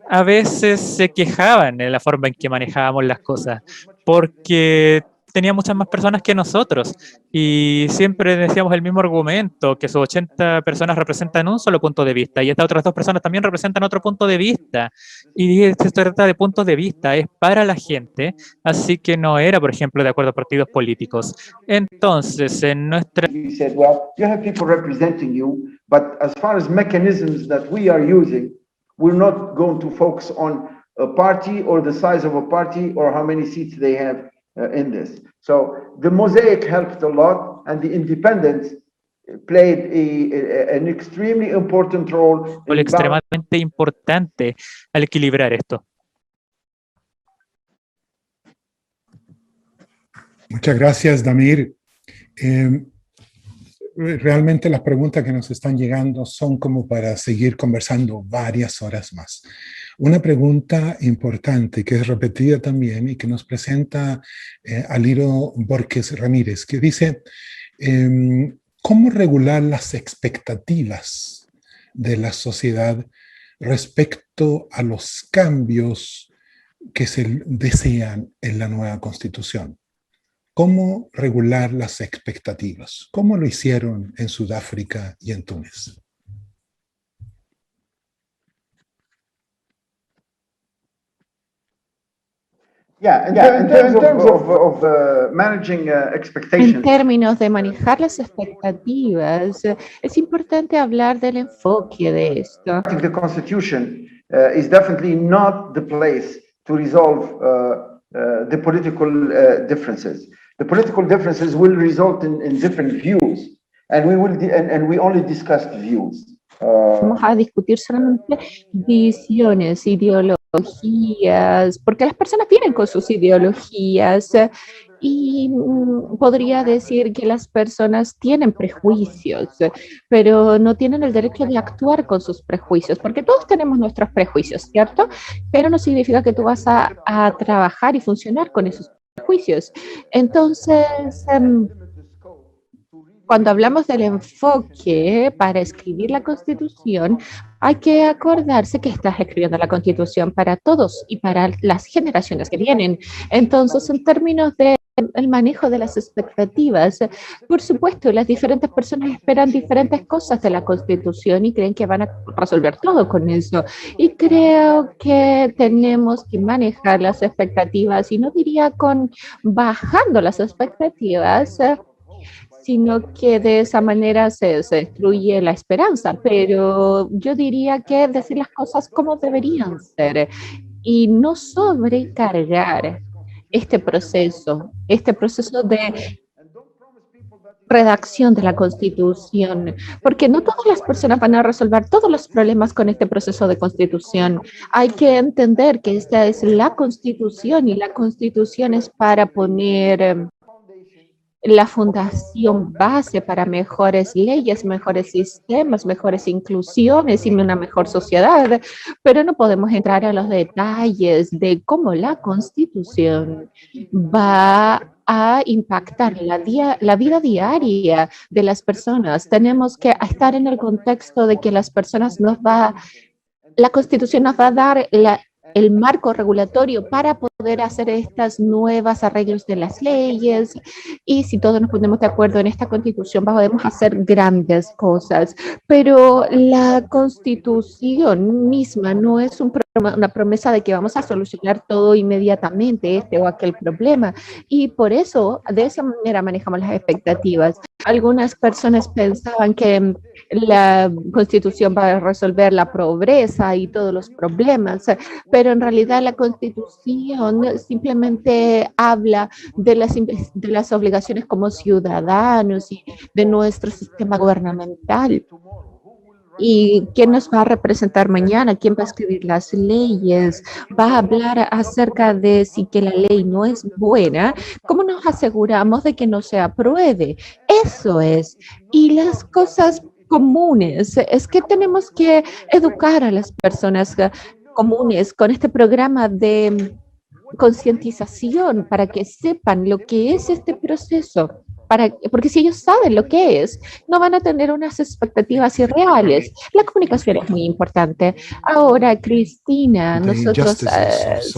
a veces se quejaban de la forma en que manejábamos las cosas, porque tenía muchas más personas que nosotros y siempre decíamos el mismo argumento, que sus 80 personas representan un solo punto de vista y estas otras 2 personas también representan otro punto de vista. Y se trata de puntos de vista, es para la gente, así que no era, por ejemplo, de acuerdo a partidos políticos. Entonces, en nuestra... You said, well, you have people representing you, but as far as mechanisms that we are using, we're not going to focus on a party or the size of a party or how many seats they have in this. So the mosaic helped a lot, and the independents played an extremely important role. Extremadamente importante al equilibrar esto. Muchas gracias, Damir. Realmente las preguntas que nos están llegando son como para seguir conversando varias horas más. Una pregunta importante que es repetida también y que nos presenta Aliro Borges Ramírez, que dice, ¿cómo regular las expectativas de la sociedad respecto a los cambios que se desean en la nueva Constitución? ¿Cómo regular las expectativas? ¿Cómo lo hicieron en Sudáfrica y en Túnez? In terms of managing expectations. En términos de manejar las expectativas, es importante hablar del enfoque de esto. The Constitution is definitely not the place to resolve the political differences. The political differences will result in different views, and we only discussed views. Vamos a discutir solamente visiones, ideologías, porque las personas vienen con sus ideologías y podría decir que las personas tienen prejuicios, pero no tienen el derecho de actuar con sus prejuicios, porque todos tenemos nuestros prejuicios, ¿cierto? Pero no significa que tú vas a trabajar y funcionar con esos prejuicios. Entonces, cuando hablamos del enfoque para escribir la Constitución, hay que acordarse que estás escribiendo la Constitución para todos y para las generaciones que vienen. Entonces, en términos del manejo de las expectativas, por supuesto, las diferentes personas esperan diferentes cosas de la Constitución y creen que van a resolver todo con eso. Y creo que tenemos que manejar las expectativas, y no diría con bajando las expectativas, sino que de esa manera se destruye la esperanza, pero yo diría que decir las cosas como deberían ser y no sobrecargar este proceso de redacción de la Constitución, porque no todas las personas van a resolver todos los problemas con este proceso de Constitución. Hay que entender que esta es la Constitución y la Constitución es para poner la fundación base para mejores leyes, mejores sistemas, mejores inclusiones y una mejor sociedad, pero no podemos entrar a los detalles de cómo la Constitución va a impactar la vida diaria de las personas. Tenemos que estar en el contexto de que las personas la Constitución nos va a dar el marco regulatorio para poder hacer estas nuevas arreglos de las leyes, y si todos nos ponemos de acuerdo en esta constitución podemos hacer grandes cosas, pero la constitución misma no es una promesa de que vamos a solucionar todo inmediatamente, este o aquel problema, y por eso de esa manera manejamos las expectativas. Algunas personas pensaban que la constitución va a resolver la pobreza y todos los problemas, pero en realidad la constitución simplemente habla de las obligaciones como ciudadanos y de nuestro sistema gubernamental. ¿Y quién nos va a representar mañana? ¿Quién va a escribir las leyes? ¿Va a hablar acerca de si que la ley no es buena? ¿Cómo nos aseguramos de que no se apruebe? Eso es. Y las cosas comunes, es que tenemos que educar a las personas comunes con este programa de concientización para que sepan lo que es este proceso. Porque si ellos saben lo que es, no van a tener unas expectativas irreales. La comunicación es muy importante. Ahora, Cristina, nosotros sabemos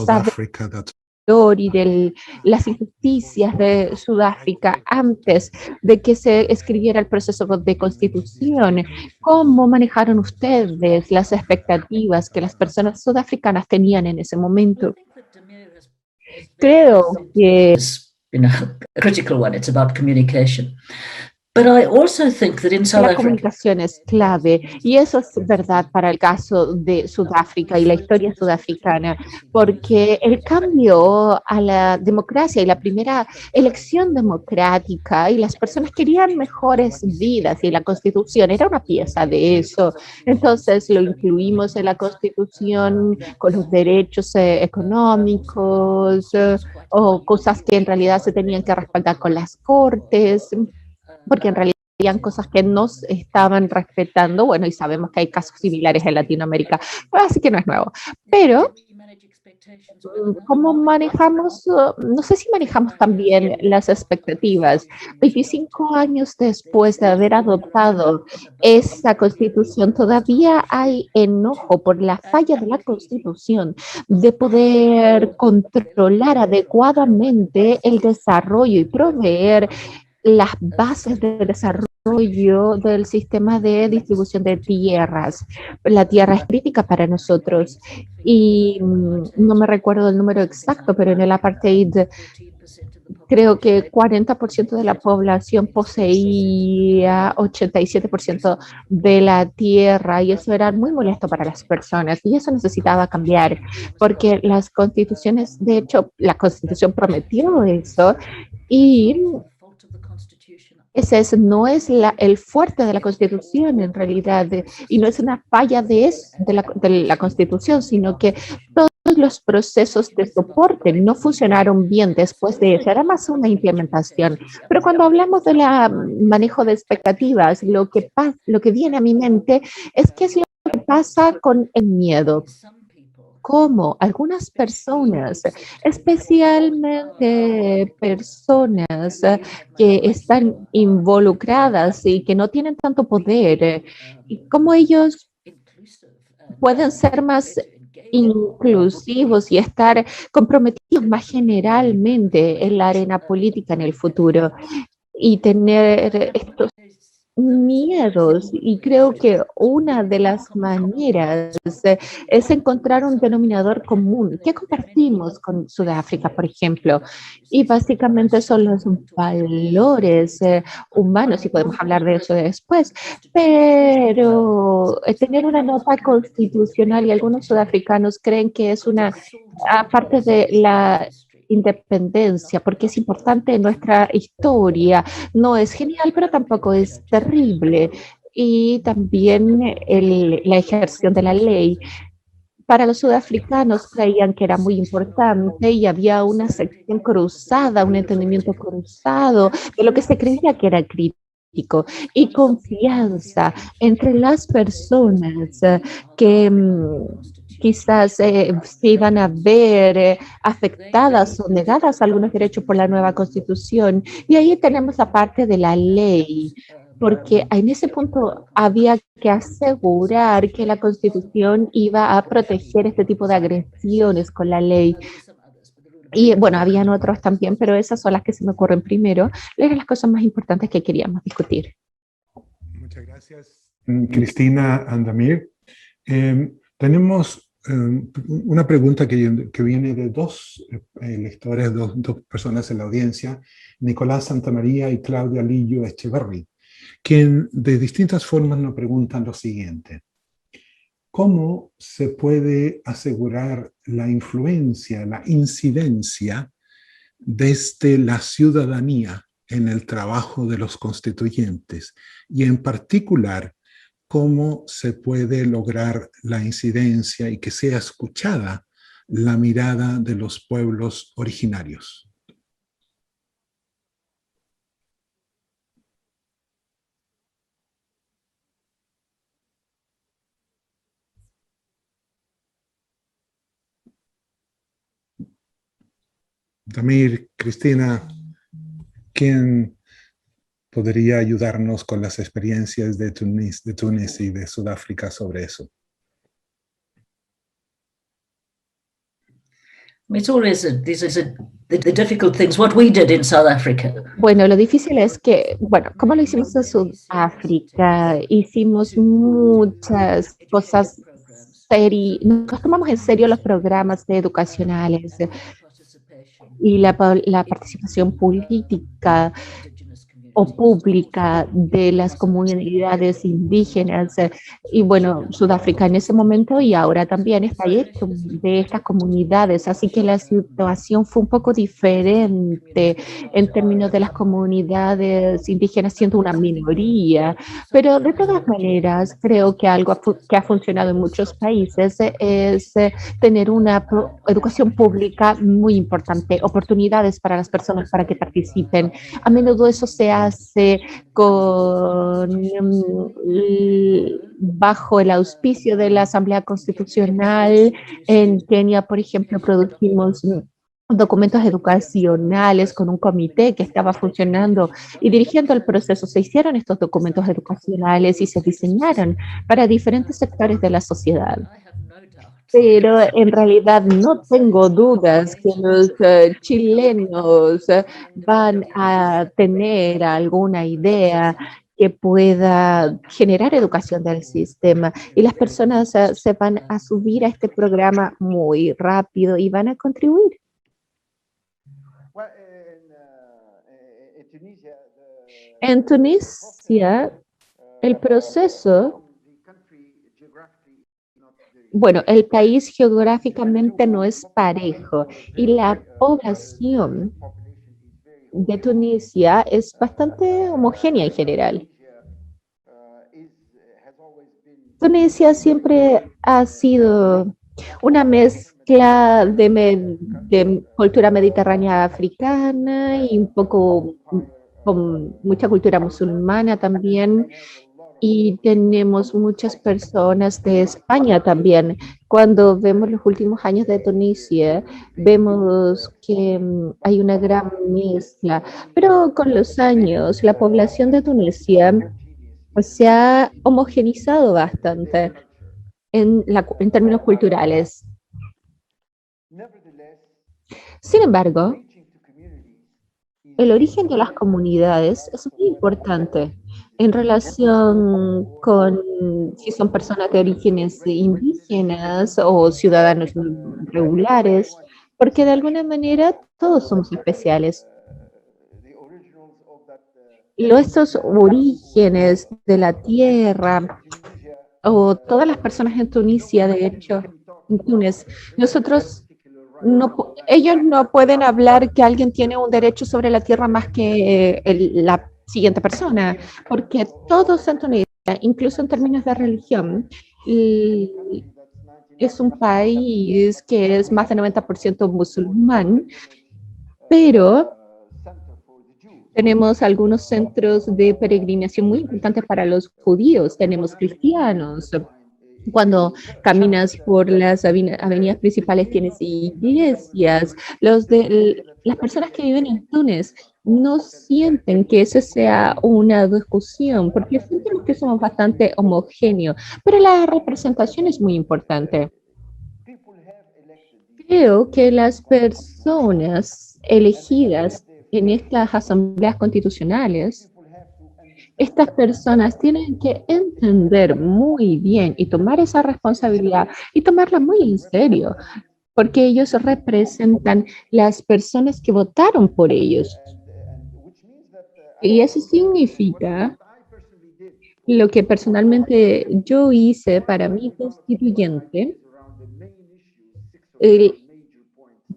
y de las injusticias de Sudáfrica antes de que se escribiera el proceso de constitución. ¿Cómo manejaron ustedes las expectativas que las personas sudafricanas tenían en ese momento? Creo que a critical one. It's about communication. But I also think that in South la Africa, comunicación es clave, y eso es verdad para el caso de Sudáfrica y la historia sudafricana, porque el cambio a la democracia y la primera elección democrática, y las personas querían mejores vidas, y la Constitución era una pieza de eso. Entonces lo incluimos en la Constitución con los derechos económicos o cosas que en realidad se tenían que respaldar con las cortes, porque en realidad habían cosas que no estaban respetando, bueno, y sabemos que hay casos similares en Latinoamérica, así que no es nuevo. Pero, ¿cómo manejamos? No sé si manejamos también las expectativas. 25 años después de haber adoptado esa constitución, todavía hay enojo por la falla de la constitución de poder controlar adecuadamente el desarrollo y proveer las bases de desarrollo del sistema de distribución de tierras. La tierra es crítica para nosotros y no me recuerdo el número exacto, pero en el apartheid creo que 40% de la población poseía 87% de la tierra, y eso era muy molesto para las personas, y eso necesitaba cambiar, porque las constituciones, de hecho, la constitución prometió eso, y ese no es el fuerte de la Constitución en realidad, y no es una falla de la Constitución, sino que todos los procesos de soporte no funcionaron bien después de eso, era más una implementación. Pero cuando hablamos del manejo de expectativas, lo que viene a mi mente es qué es lo que pasa con el miedo. Cómo algunas personas, especialmente personas que están involucradas y que no tienen tanto poder, y cómo ellos pueden ser más inclusivos y estar comprometidos más generalmente en la arena política en el futuro, y tener estos miedos. Y creo que una de las maneras es encontrar un denominador común que compartimos con Sudáfrica, por ejemplo, y básicamente son los valores humanos, y podemos hablar de eso después, pero tener una nota constitucional, y algunos sudafricanos creen que es una parte de la independencia, porque es importante en nuestra historia. No es genial, pero tampoco es terrible. Y también la ejerción de la ley. Para los sudafricanos creían que era muy importante, y había una sección cruzada, un entendimiento cruzado de lo que se creía que era crítico, y confianza entre las personas que quizás se iban a ver afectadas o negadas algunos derechos por la nueva constitución. Y ahí tenemos la parte de la ley, porque en ese punto había que asegurar que la constitución iba a proteger este tipo de agresiones con la ley. Y bueno, habían otros también, pero esas son las que se me ocurren primero. Eran las cosas más importantes que queríamos discutir. Muchas gracias, Cristina Andamir. Tenemos una pregunta que viene de dos lectores, dos personas en la audiencia, Nicolás Santamaría y Claudia Lillo Echeverry, quien de distintas formas nos preguntan lo siguiente: ¿cómo se puede asegurar la influencia, la incidencia desde la ciudadanía en el trabajo de los constituyentes? Y en particular, ¿cómo se puede lograr la incidencia y que sea escuchada la mirada de los pueblos originarios? Damir, Cristina, ¿quién podría ayudarnos con las experiencias de Túnez y de Sudáfrica sobre eso? It's always the difficult things. What we did in South Africa. Bueno, lo difícil es que, bueno, ¿cómo lo hicimos en Sudáfrica? Hicimos muchas cosas serias, nos tomamos en serio los programas educacionales y la participación política o pública de las comunidades indígenas. Y bueno, Sudáfrica en ese momento y ahora también está hecho de estas comunidades, así que la situación fue un poco diferente en términos de las comunidades indígenas siendo una minoría, pero de todas maneras creo que algo que ha funcionado en muchos países es tener una educación pública muy importante, oportunidades para las personas para que participen. A menudo eso se hace bajo el auspicio de la Asamblea Constitucional. En Kenia, por ejemplo, produjimos documentos educacionales con un comité que estaba funcionando y dirigiendo el proceso. Se hicieron estos documentos educacionales y se diseñaron para diferentes sectores de la sociedad. Pero en realidad no tengo dudas que los chilenos van a tener alguna idea que pueda generar educación del sistema y las personas se van a subir a este programa muy rápido y van a contribuir. En Tunisia, el proceso... Bueno, el país geográficamente no es parejo y la población de Tunisia es bastante homogénea en general. Tunisia siempre ha sido una mezcla de cultura mediterránea africana y un poco con mucha cultura musulmana también. Y tenemos muchas personas de España también. Cuando vemos los últimos años de Tunisia, vemos que hay una gran mezcla. Pero con los años, la población de Tunisia se ha homogenizado bastante en términos culturales. Sin embargo, el origen de las comunidades es muy importante en relación con si son personas de orígenes indígenas o ciudadanos regulares, porque de alguna manera todos somos especiales. Estos orígenes de la tierra, o todas las personas en Tunisia, de hecho, en Túnez, ellos no pueden hablar que alguien tiene un derecho sobre la tierra más que la siguiente persona, porque todos en Tunisia, incluso en términos de religión, es un país que es más de 90% musulmán, pero tenemos algunos centros de peregrinación muy importantes para los judíos, tenemos cristianos, Cuando caminas por las avenidas principales tienes iglesias. Las personas que viven en Túnez no sienten que eso sea una discusión, porque sentimos que somos bastante homogéneos, pero la representación es muy importante. Creo que las personas elegidas en estas asambleas constitucionales, estas personas tienen que entender muy bien y tomar esa responsabilidad y tomarla muy en serio, porque ellos representan las personas que votaron por ellos. Y eso significa lo que personalmente yo hice para mi constituyente,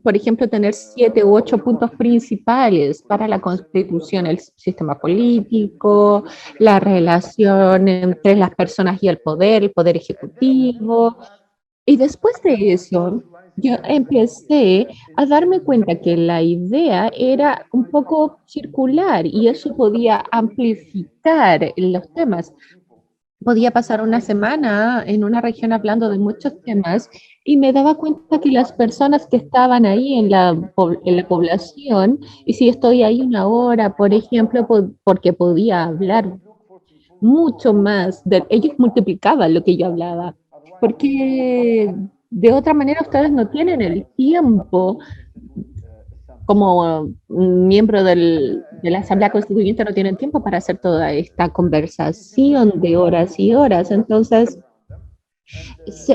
por ejemplo, tener 7 u 8 puntos principales para la Constitución, el sistema político, la relación entre las personas y el poder ejecutivo. Y después de eso, yo empecé a darme cuenta que la idea era un poco circular y eso podía amplificar los temas. Podía pasar una semana en una región hablando de muchos temas y me daba cuenta que las personas que estaban ahí en la población, y si estoy ahí una hora, por ejemplo, porque podía hablar mucho más, ellos multiplicaban lo que yo hablaba, porque de otra manera ustedes no tienen el tiempo como miembro de la Asamblea Constituyente no tienen tiempo para hacer toda esta conversación de horas y horas. Entonces,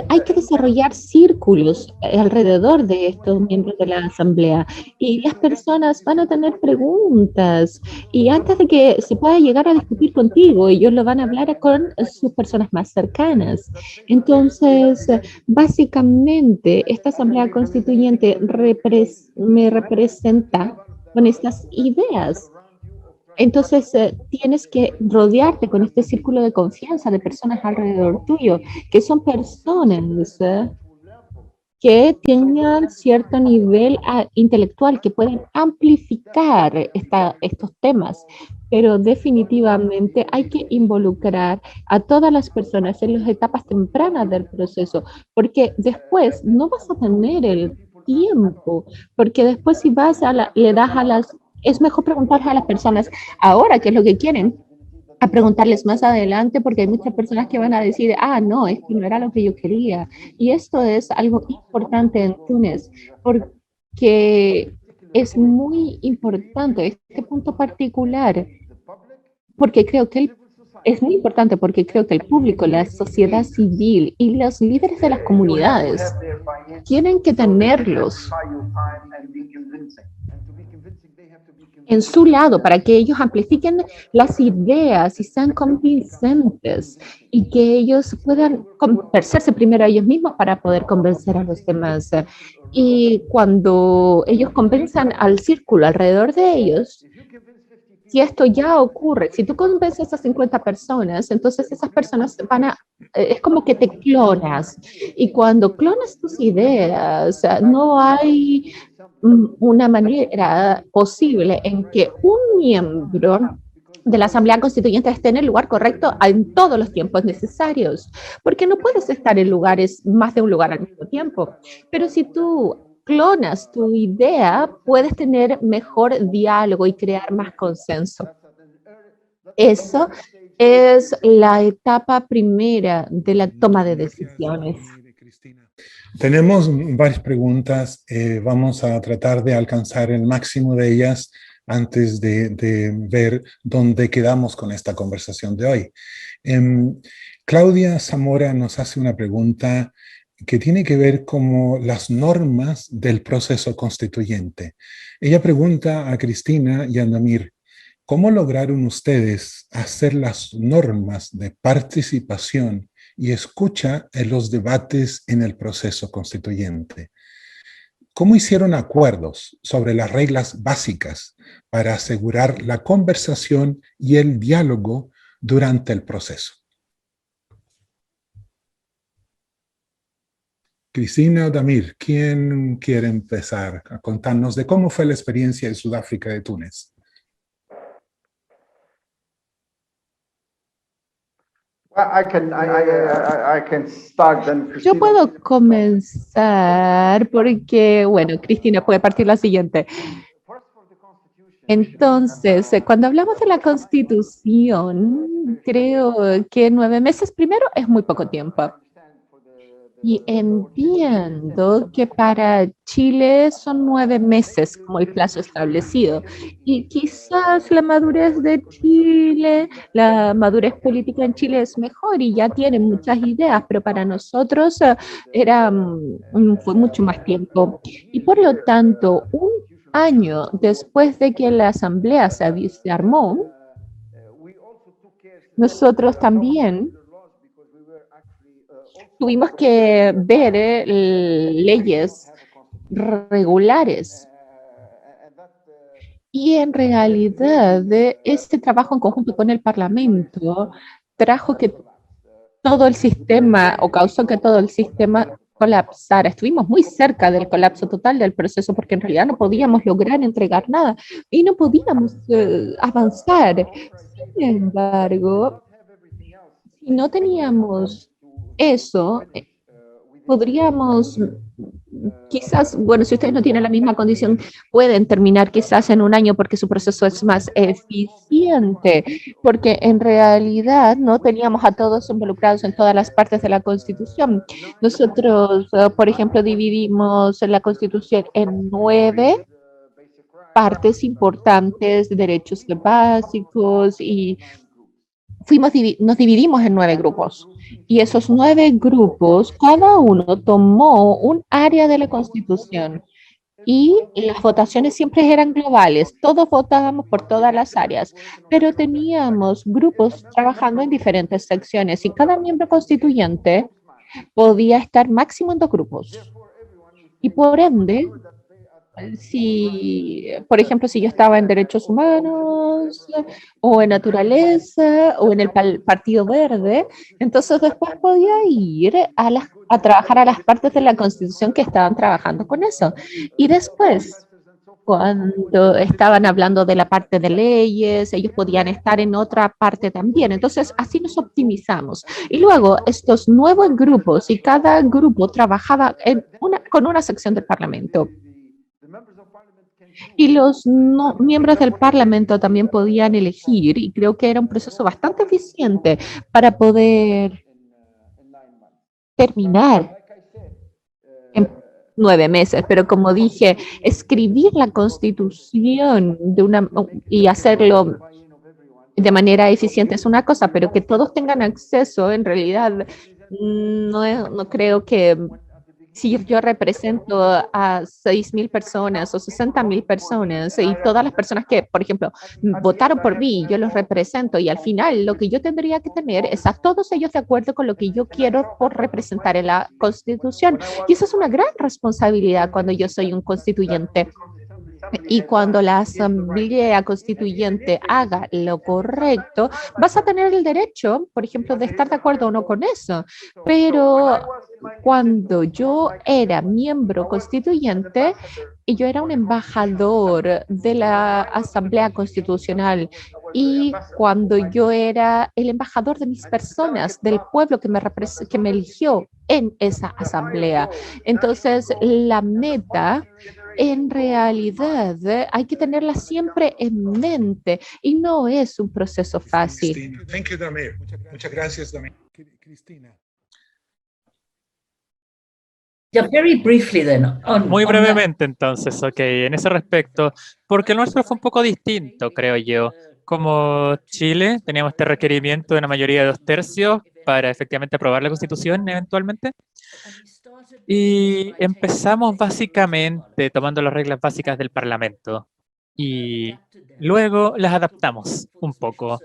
hay que desarrollar círculos alrededor de estos miembros de la Asamblea y las personas van a tener preguntas y antes de que se pueda llegar a discutir contigo, ellos lo van a hablar con sus personas más cercanas. Entonces, básicamente, esta Asamblea Constituyente me representa con estas ideas. Entonces, tienes que rodearte con este círculo de confianza de personas alrededor tuyo, que son personas que tengan cierto nivel intelectual, que pueden amplificar estos temas. Pero definitivamente hay que involucrar a todas las personas en las etapas tempranas del proceso, porque después no vas a tener el tiempo, porque después si vas le das a las es mejor preguntarles a las personas ahora qué es lo que quieren, a preguntarles más adelante, porque hay muchas personas que van a decir, ah, no, es que no era lo que yo quería. Y esto es algo importante en Túnez, porque es muy importante este punto particular, porque creo que es muy importante porque creo que el público, la sociedad civil y los líderes de las comunidades tienen que tenerlos en su lado para que ellos amplifiquen las ideas y sean convincentes y que ellos puedan convencerse primero a ellos mismos para poder convencer a los demás. Y cuando ellos convenzan al círculo alrededor de ellos, si esto ya ocurre, si tú convences a 50 personas, entonces esas personas es como que te clonas. Y cuando clonas tus ideas, no hay una manera posible en que un miembro de la Asamblea Constituyente esté en el lugar correcto en todos los tiempos necesarios, porque no puedes estar en más de un lugar al mismo tiempo. Pero si tú clonas tu idea, puedes tener mejor diálogo y crear más consenso. Eso es la etapa primera de la toma de decisiones. Tenemos varias preguntas. Vamos a tratar de alcanzar el máximo de ellas antes de ver dónde quedamos con esta conversación de hoy. Claudia Zamora nos hace una pregunta que tiene que ver con las normas del proceso constituyente. Ella pregunta a Cristina y a Damir, ¿cómo lograron ustedes hacer las normas de participación y escucha en los debates en el proceso constituyente? ¿Cómo hicieron acuerdos sobre las reglas básicas para asegurar la conversación y el diálogo durante el proceso? Cristina o Damir, ¿quién quiere empezar a contarnos de cómo fue la experiencia en Sudáfrica de Túnez? Well, I can start then. Yo Christina. puedo comenzar porque, bueno, Cristina puede partir la siguiente. Entonces, cuando hablamos de la Constitución, creo que 9 meses primero es muy poco tiempo. Y entiendo que para Chile son 9 meses como el plazo establecido. Y quizás la madurez de Chile, la madurez política en Chile es mejor y ya tienen muchas ideas, pero para nosotros fue mucho más tiempo. Y por lo tanto, un año después de que la asamblea se armó, nosotros también tuvimos que ver leyes regulares. Y en realidad, este trabajo en conjunto con el Parlamento trajo que todo el sistema, o causó que todo el sistema colapsara. Estuvimos muy cerca del colapso total del proceso porque en realidad no podíamos lograr entregar nada y no podíamos avanzar. Sin embargo, si no teníamos eso, podríamos, quizás, bueno, si ustedes no tienen la misma condición, pueden terminar quizás en un año porque su proceso es más eficiente, porque en realidad no teníamos a todos involucrados en todas las partes de la Constitución. Nosotros, por ejemplo, dividimos la Constitución en 9 partes importantes, derechos básicos, y nos dividimos en 9 grupos. Y esos 9 grupos, cada uno tomó un área de la Constitución. Y las votaciones siempre eran globales, todos votábamos por todas las áreas, pero teníamos grupos trabajando en diferentes secciones y cada miembro constituyente podía estar máximo en 2 grupos. Y por ende, si, por ejemplo, si yo estaba en derechos humanos o en naturaleza o en el Partido Verde, entonces después podía ir a trabajar a las partes de la Constitución que estaban trabajando con eso. Y después, cuando estaban hablando de la parte de leyes, ellos podían estar en otra parte también. Entonces, así nos optimizamos. Y luego, estos nuevos grupos, y cada grupo trabajaba con una sección del Parlamento. Y los miembros del Parlamento también podían elegir, y creo que era un proceso bastante eficiente para poder terminar en 9 meses. Pero como dije, escribir la Constitución y hacerlo de manera eficiente es una cosa, pero que todos tengan acceso, en realidad, no creo que... Si yo represento a 6.000 personas o 60.000 personas y todas las personas que, por ejemplo, votaron por mí, yo los represento y al final lo que yo tendría que tener es a todos ellos de acuerdo con lo que yo quiero por representar en la Constitución. Y eso es una gran responsabilidad cuando yo soy un constituyente. Y cuando la Asamblea Constituyente haga lo correcto, vas a tener el derecho, por ejemplo, de estar de acuerdo o no con eso. Pero cuando yo era miembro constituyente, y yo era un embajador de la Asamblea Constitucional, y cuando yo era el embajador de mis personas, del pueblo que me eligió en esa asamblea. Entonces, la meta, en realidad, hay que tenerla siempre en mente y no es un proceso fácil. Thank you, Damir. Muchas gracias, Damir. Cristina. Yeah, very briefly then. Muy brevemente, entonces, ok, en ese respecto, porque el nuestro fue un poco distinto, creo yo. Como Chile, teníamos este requerimiento de una mayoría de 2/3 para efectivamente aprobar la Constitución eventualmente. Y empezamos básicamente tomando las reglas básicas del Parlamento y luego las adaptamos un poco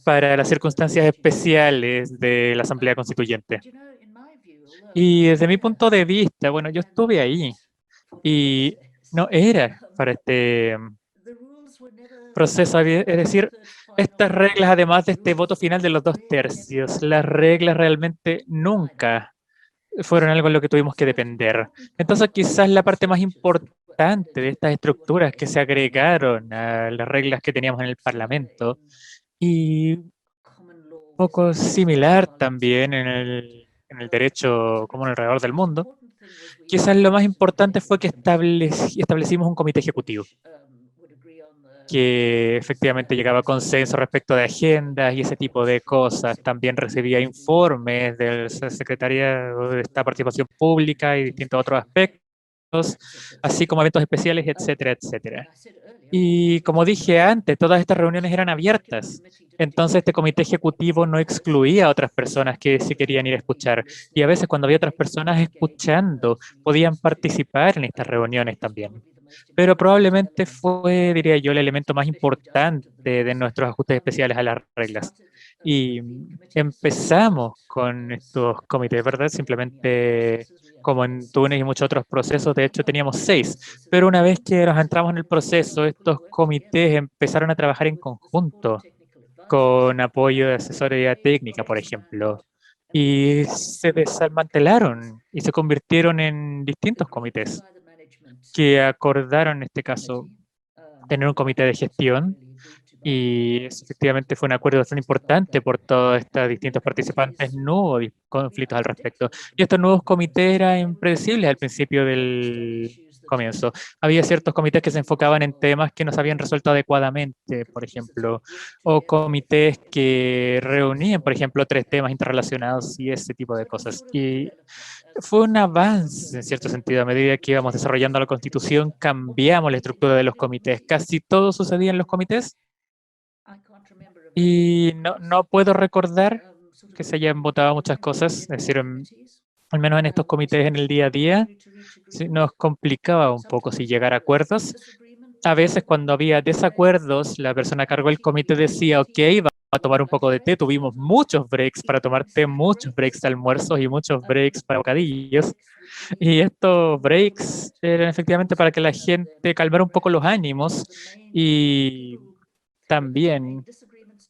para las circunstancias especiales de la Asamblea Constituyente. Y desde mi punto de vista, bueno, yo estuve ahí y no era para este proceso, es decir, estas reglas, además de este voto final de los 2/3, las reglas realmente nunca fueron algo en lo que tuvimos que depender. Entonces, quizás la parte más importante de estas estructuras que se agregaron a las reglas que teníamos en el Parlamento y poco similar también en el derecho común alrededor del mundo. Quizás lo más importante fue que establecimos un comité ejecutivo que efectivamente llegaba a consenso respecto de agendas y ese tipo de cosas. También recibía informes del Secretariado de esta Participación Pública y distintos otros aspectos, así como eventos especiales, etcétera, etcétera. Y como dije antes, todas estas reuniones eran abiertas. Entonces este comité ejecutivo no excluía a otras personas que se querían ir a escuchar. Y a veces cuando había otras personas escuchando, podían participar en estas reuniones también. Pero probablemente fue, diría yo, el elemento más importante de nuestros ajustes especiales a las reglas. Y empezamos con estos comités, ¿verdad? Simplemente como en Túnez y muchos otros procesos, de hecho teníamos 6, pero una vez que nos entramos en el proceso, estos comités empezaron a trabajar en conjunto con apoyo de asesoría técnica, por ejemplo, y se desmantelaron y se convirtieron en distintos comités que acordaron en este caso tener un comité de gestión, y eso efectivamente fue un acuerdo bastante importante por todos estos distintos participantes. No hubo conflictos al respecto. Y estos nuevos comités eran impredecibles al principio del comienzo. Había ciertos comités que se enfocaban en temas que no se habían resuelto adecuadamente, por ejemplo, o comités que reunían, por ejemplo, 3 temas interrelacionados y ese tipo de cosas. Y fue un avance, en cierto sentido, a medida que íbamos desarrollando la Constitución, cambiamos la estructura de los comités. Casi todo sucedía en los comités. Y no puedo recordar que se hayan votado muchas cosas, es decir, al menos en estos comités en el día a día, nos complicaba un poco si llegar a acuerdos. A veces cuando había desacuerdos, la persona a cargo del comité decía, ok, vamos a tomar un poco de té. Tuvimos muchos breaks para tomar té, muchos breaks de almuerzos y muchos breaks para bocadillos. Y estos breaks eran efectivamente para que la gente calmara un poco los ánimos y también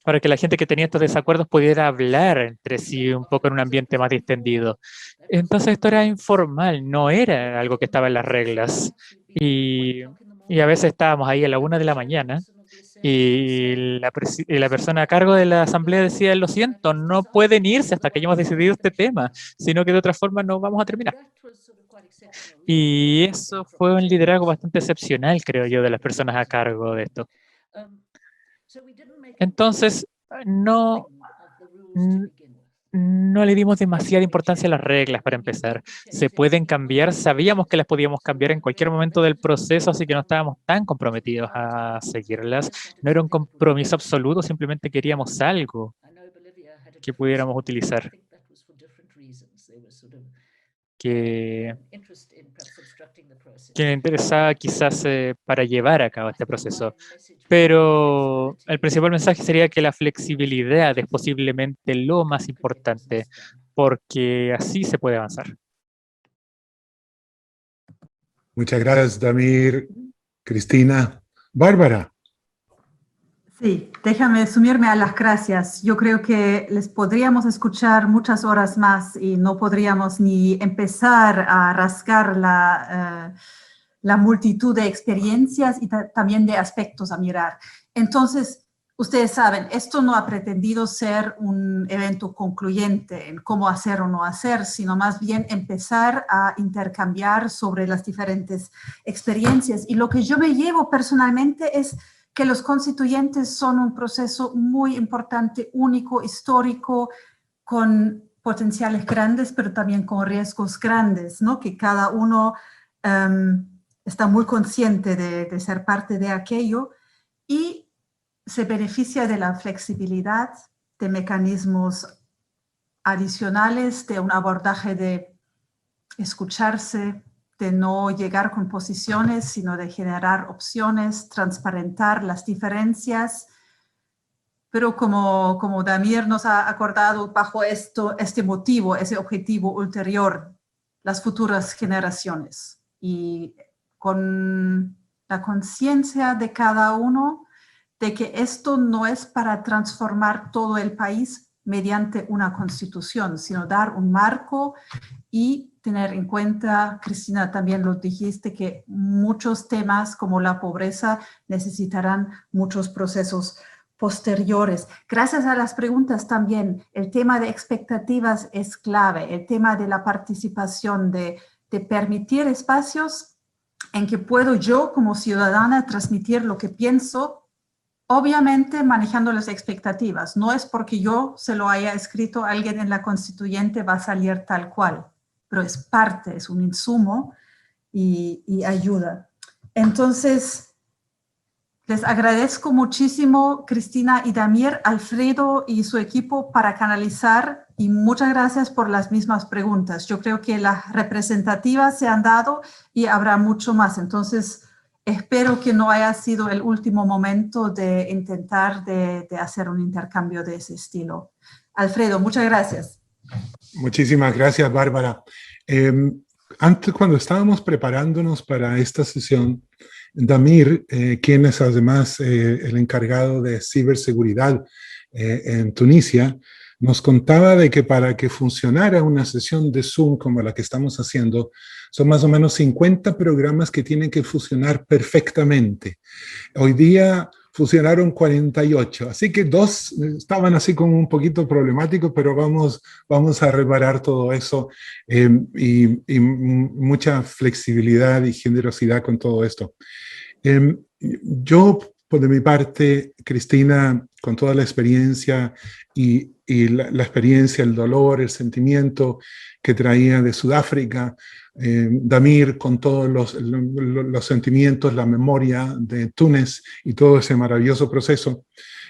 para que la gente que tenía estos desacuerdos pudiera hablar entre sí un poco en un ambiente más distendido. Entonces esto era informal, no era algo que estaba en las reglas. Y a veces estábamos ahí a la 1 de la mañana y la persona a cargo de la asamblea decía, lo siento, no pueden irse hasta que hayamos decidido este tema, sino que de otra forma no vamos a terminar. Y eso fue un liderazgo bastante excepcional, creo yo, de las personas a cargo de esto. Entonces, no le dimos demasiada importancia a las reglas para empezar. Se pueden cambiar, sabíamos que las podíamos cambiar en cualquier momento del proceso, así que no estábamos tan comprometidos a seguirlas. No era un compromiso absoluto, simplemente queríamos algo que pudiéramos utilizar, que me interesaba quizás para llevar a cabo este proceso. Pero el principal mensaje sería que la flexibilidad es posiblemente lo más importante, porque así se puede avanzar. Muchas gracias, Damir, Cristina. Bárbara. Sí, déjame sumirme a las gracias. Yo creo que les podríamos escuchar muchas horas más y no podríamos ni empezar a rascar la multitud de experiencias y también de aspectos a mirar. Entonces, ustedes saben, esto no ha pretendido ser un evento concluyente en cómo hacer o no hacer, sino más bien empezar a intercambiar sobre las diferentes experiencias. Y lo que yo me llevo personalmente es que los constituyentes son un proceso muy importante, único, histórico, con potenciales grandes, pero también con riesgos grandes, ¿no? Que cada uno está muy consciente de ser parte de aquello y se beneficia de la flexibilidad, de mecanismos adicionales, de un abordaje de escucharse, de no llegar con posiciones, sino de generar opciones, transparentar las diferencias. Pero como Damir nos ha acordado, bajo este motivo, ese objetivo ulterior, las futuras generaciones. Y con la conciencia de cada uno de que esto no es para transformar todo el país mediante una constitución, sino dar un marco y tener en cuenta, Cristina, también lo dijiste, que muchos temas como la pobreza necesitarán muchos procesos posteriores. Gracias a las preguntas también, el tema de expectativas es clave, el tema de la participación, de permitir espacios en que puedo yo como ciudadana transmitir lo que pienso, obviamente manejando las expectativas. No es porque yo se lo haya escrito a alguien en la constituyente va a salir tal cual, pero es parte, es un insumo y ayuda. Entonces, les agradezco muchísimo, Cristina y Damir, Alfredo y su equipo para canalizar, y muchas gracias por las mismas preguntas. Yo creo que las representativas se han dado y habrá mucho más. Entonces, espero que no haya sido el último momento de intentar de hacer un intercambio de ese estilo. Alfredo, muchas gracias. Muchísimas gracias, Bárbara. Antes, cuando estábamos preparándonos para esta sesión, Damir, quien es además el encargado de ciberseguridad en Tunisia, nos contaba de que para que funcionara una sesión de Zoom como la que estamos haciendo, son más o menos 50 programas que tienen que funcionar perfectamente. Hoy día funcionaron 48, así que 2 estaban así como un poquito problemáticos, pero vamos a reparar todo eso y mucha flexibilidad y generosidad con todo esto. Yo, por de mi parte, Cristina, con toda la experiencia y la experiencia, el dolor, el sentimiento que traía de Sudáfrica, Damir con todos los sentimientos, la memoria de Túnez y todo ese maravilloso proceso,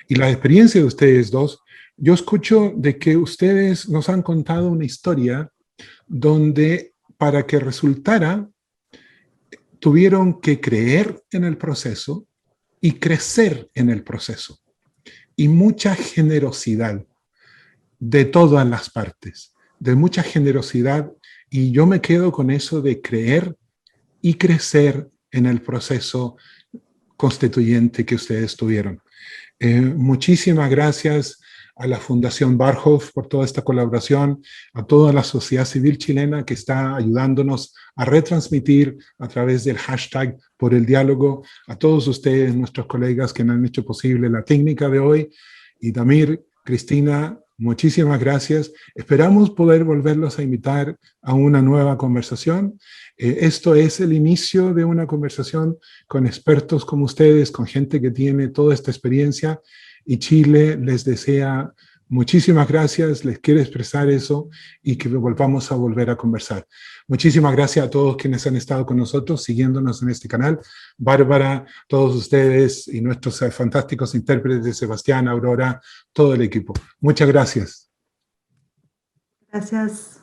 y la experiencia de ustedes dos, yo escucho de que ustedes nos han contado una historia donde para que resultara, tuvieron que creer en el proceso y crecer en el proceso. Y mucha generosidad de todas las partes, de mucha generosidad. Y yo me quedo con eso de creer y crecer en el proceso constituyente que ustedes tuvieron. Muchísimas gracias a la Fundación Barhof por toda esta colaboración, a toda la sociedad civil chilena que está ayudándonos a retransmitir a través del hashtag por el diálogo, a todos ustedes, nuestros colegas que han hecho posible la técnica de hoy, y Damir, Cristina, muchísimas gracias. Esperamos poder volverlos a invitar a una nueva conversación. Esto es el inicio de una conversación con expertos como ustedes, con gente que tiene toda esta experiencia, y Chile les desea muchísimas gracias, les quiere expresar eso y que volvamos a volver a conversar. Muchísimas gracias a todos quienes han estado con nosotros, siguiéndonos en este canal. Bárbara, todos ustedes y nuestros fantásticos intérpretes, Sebastián, Aurora, todo el equipo. Muchas gracias. Gracias.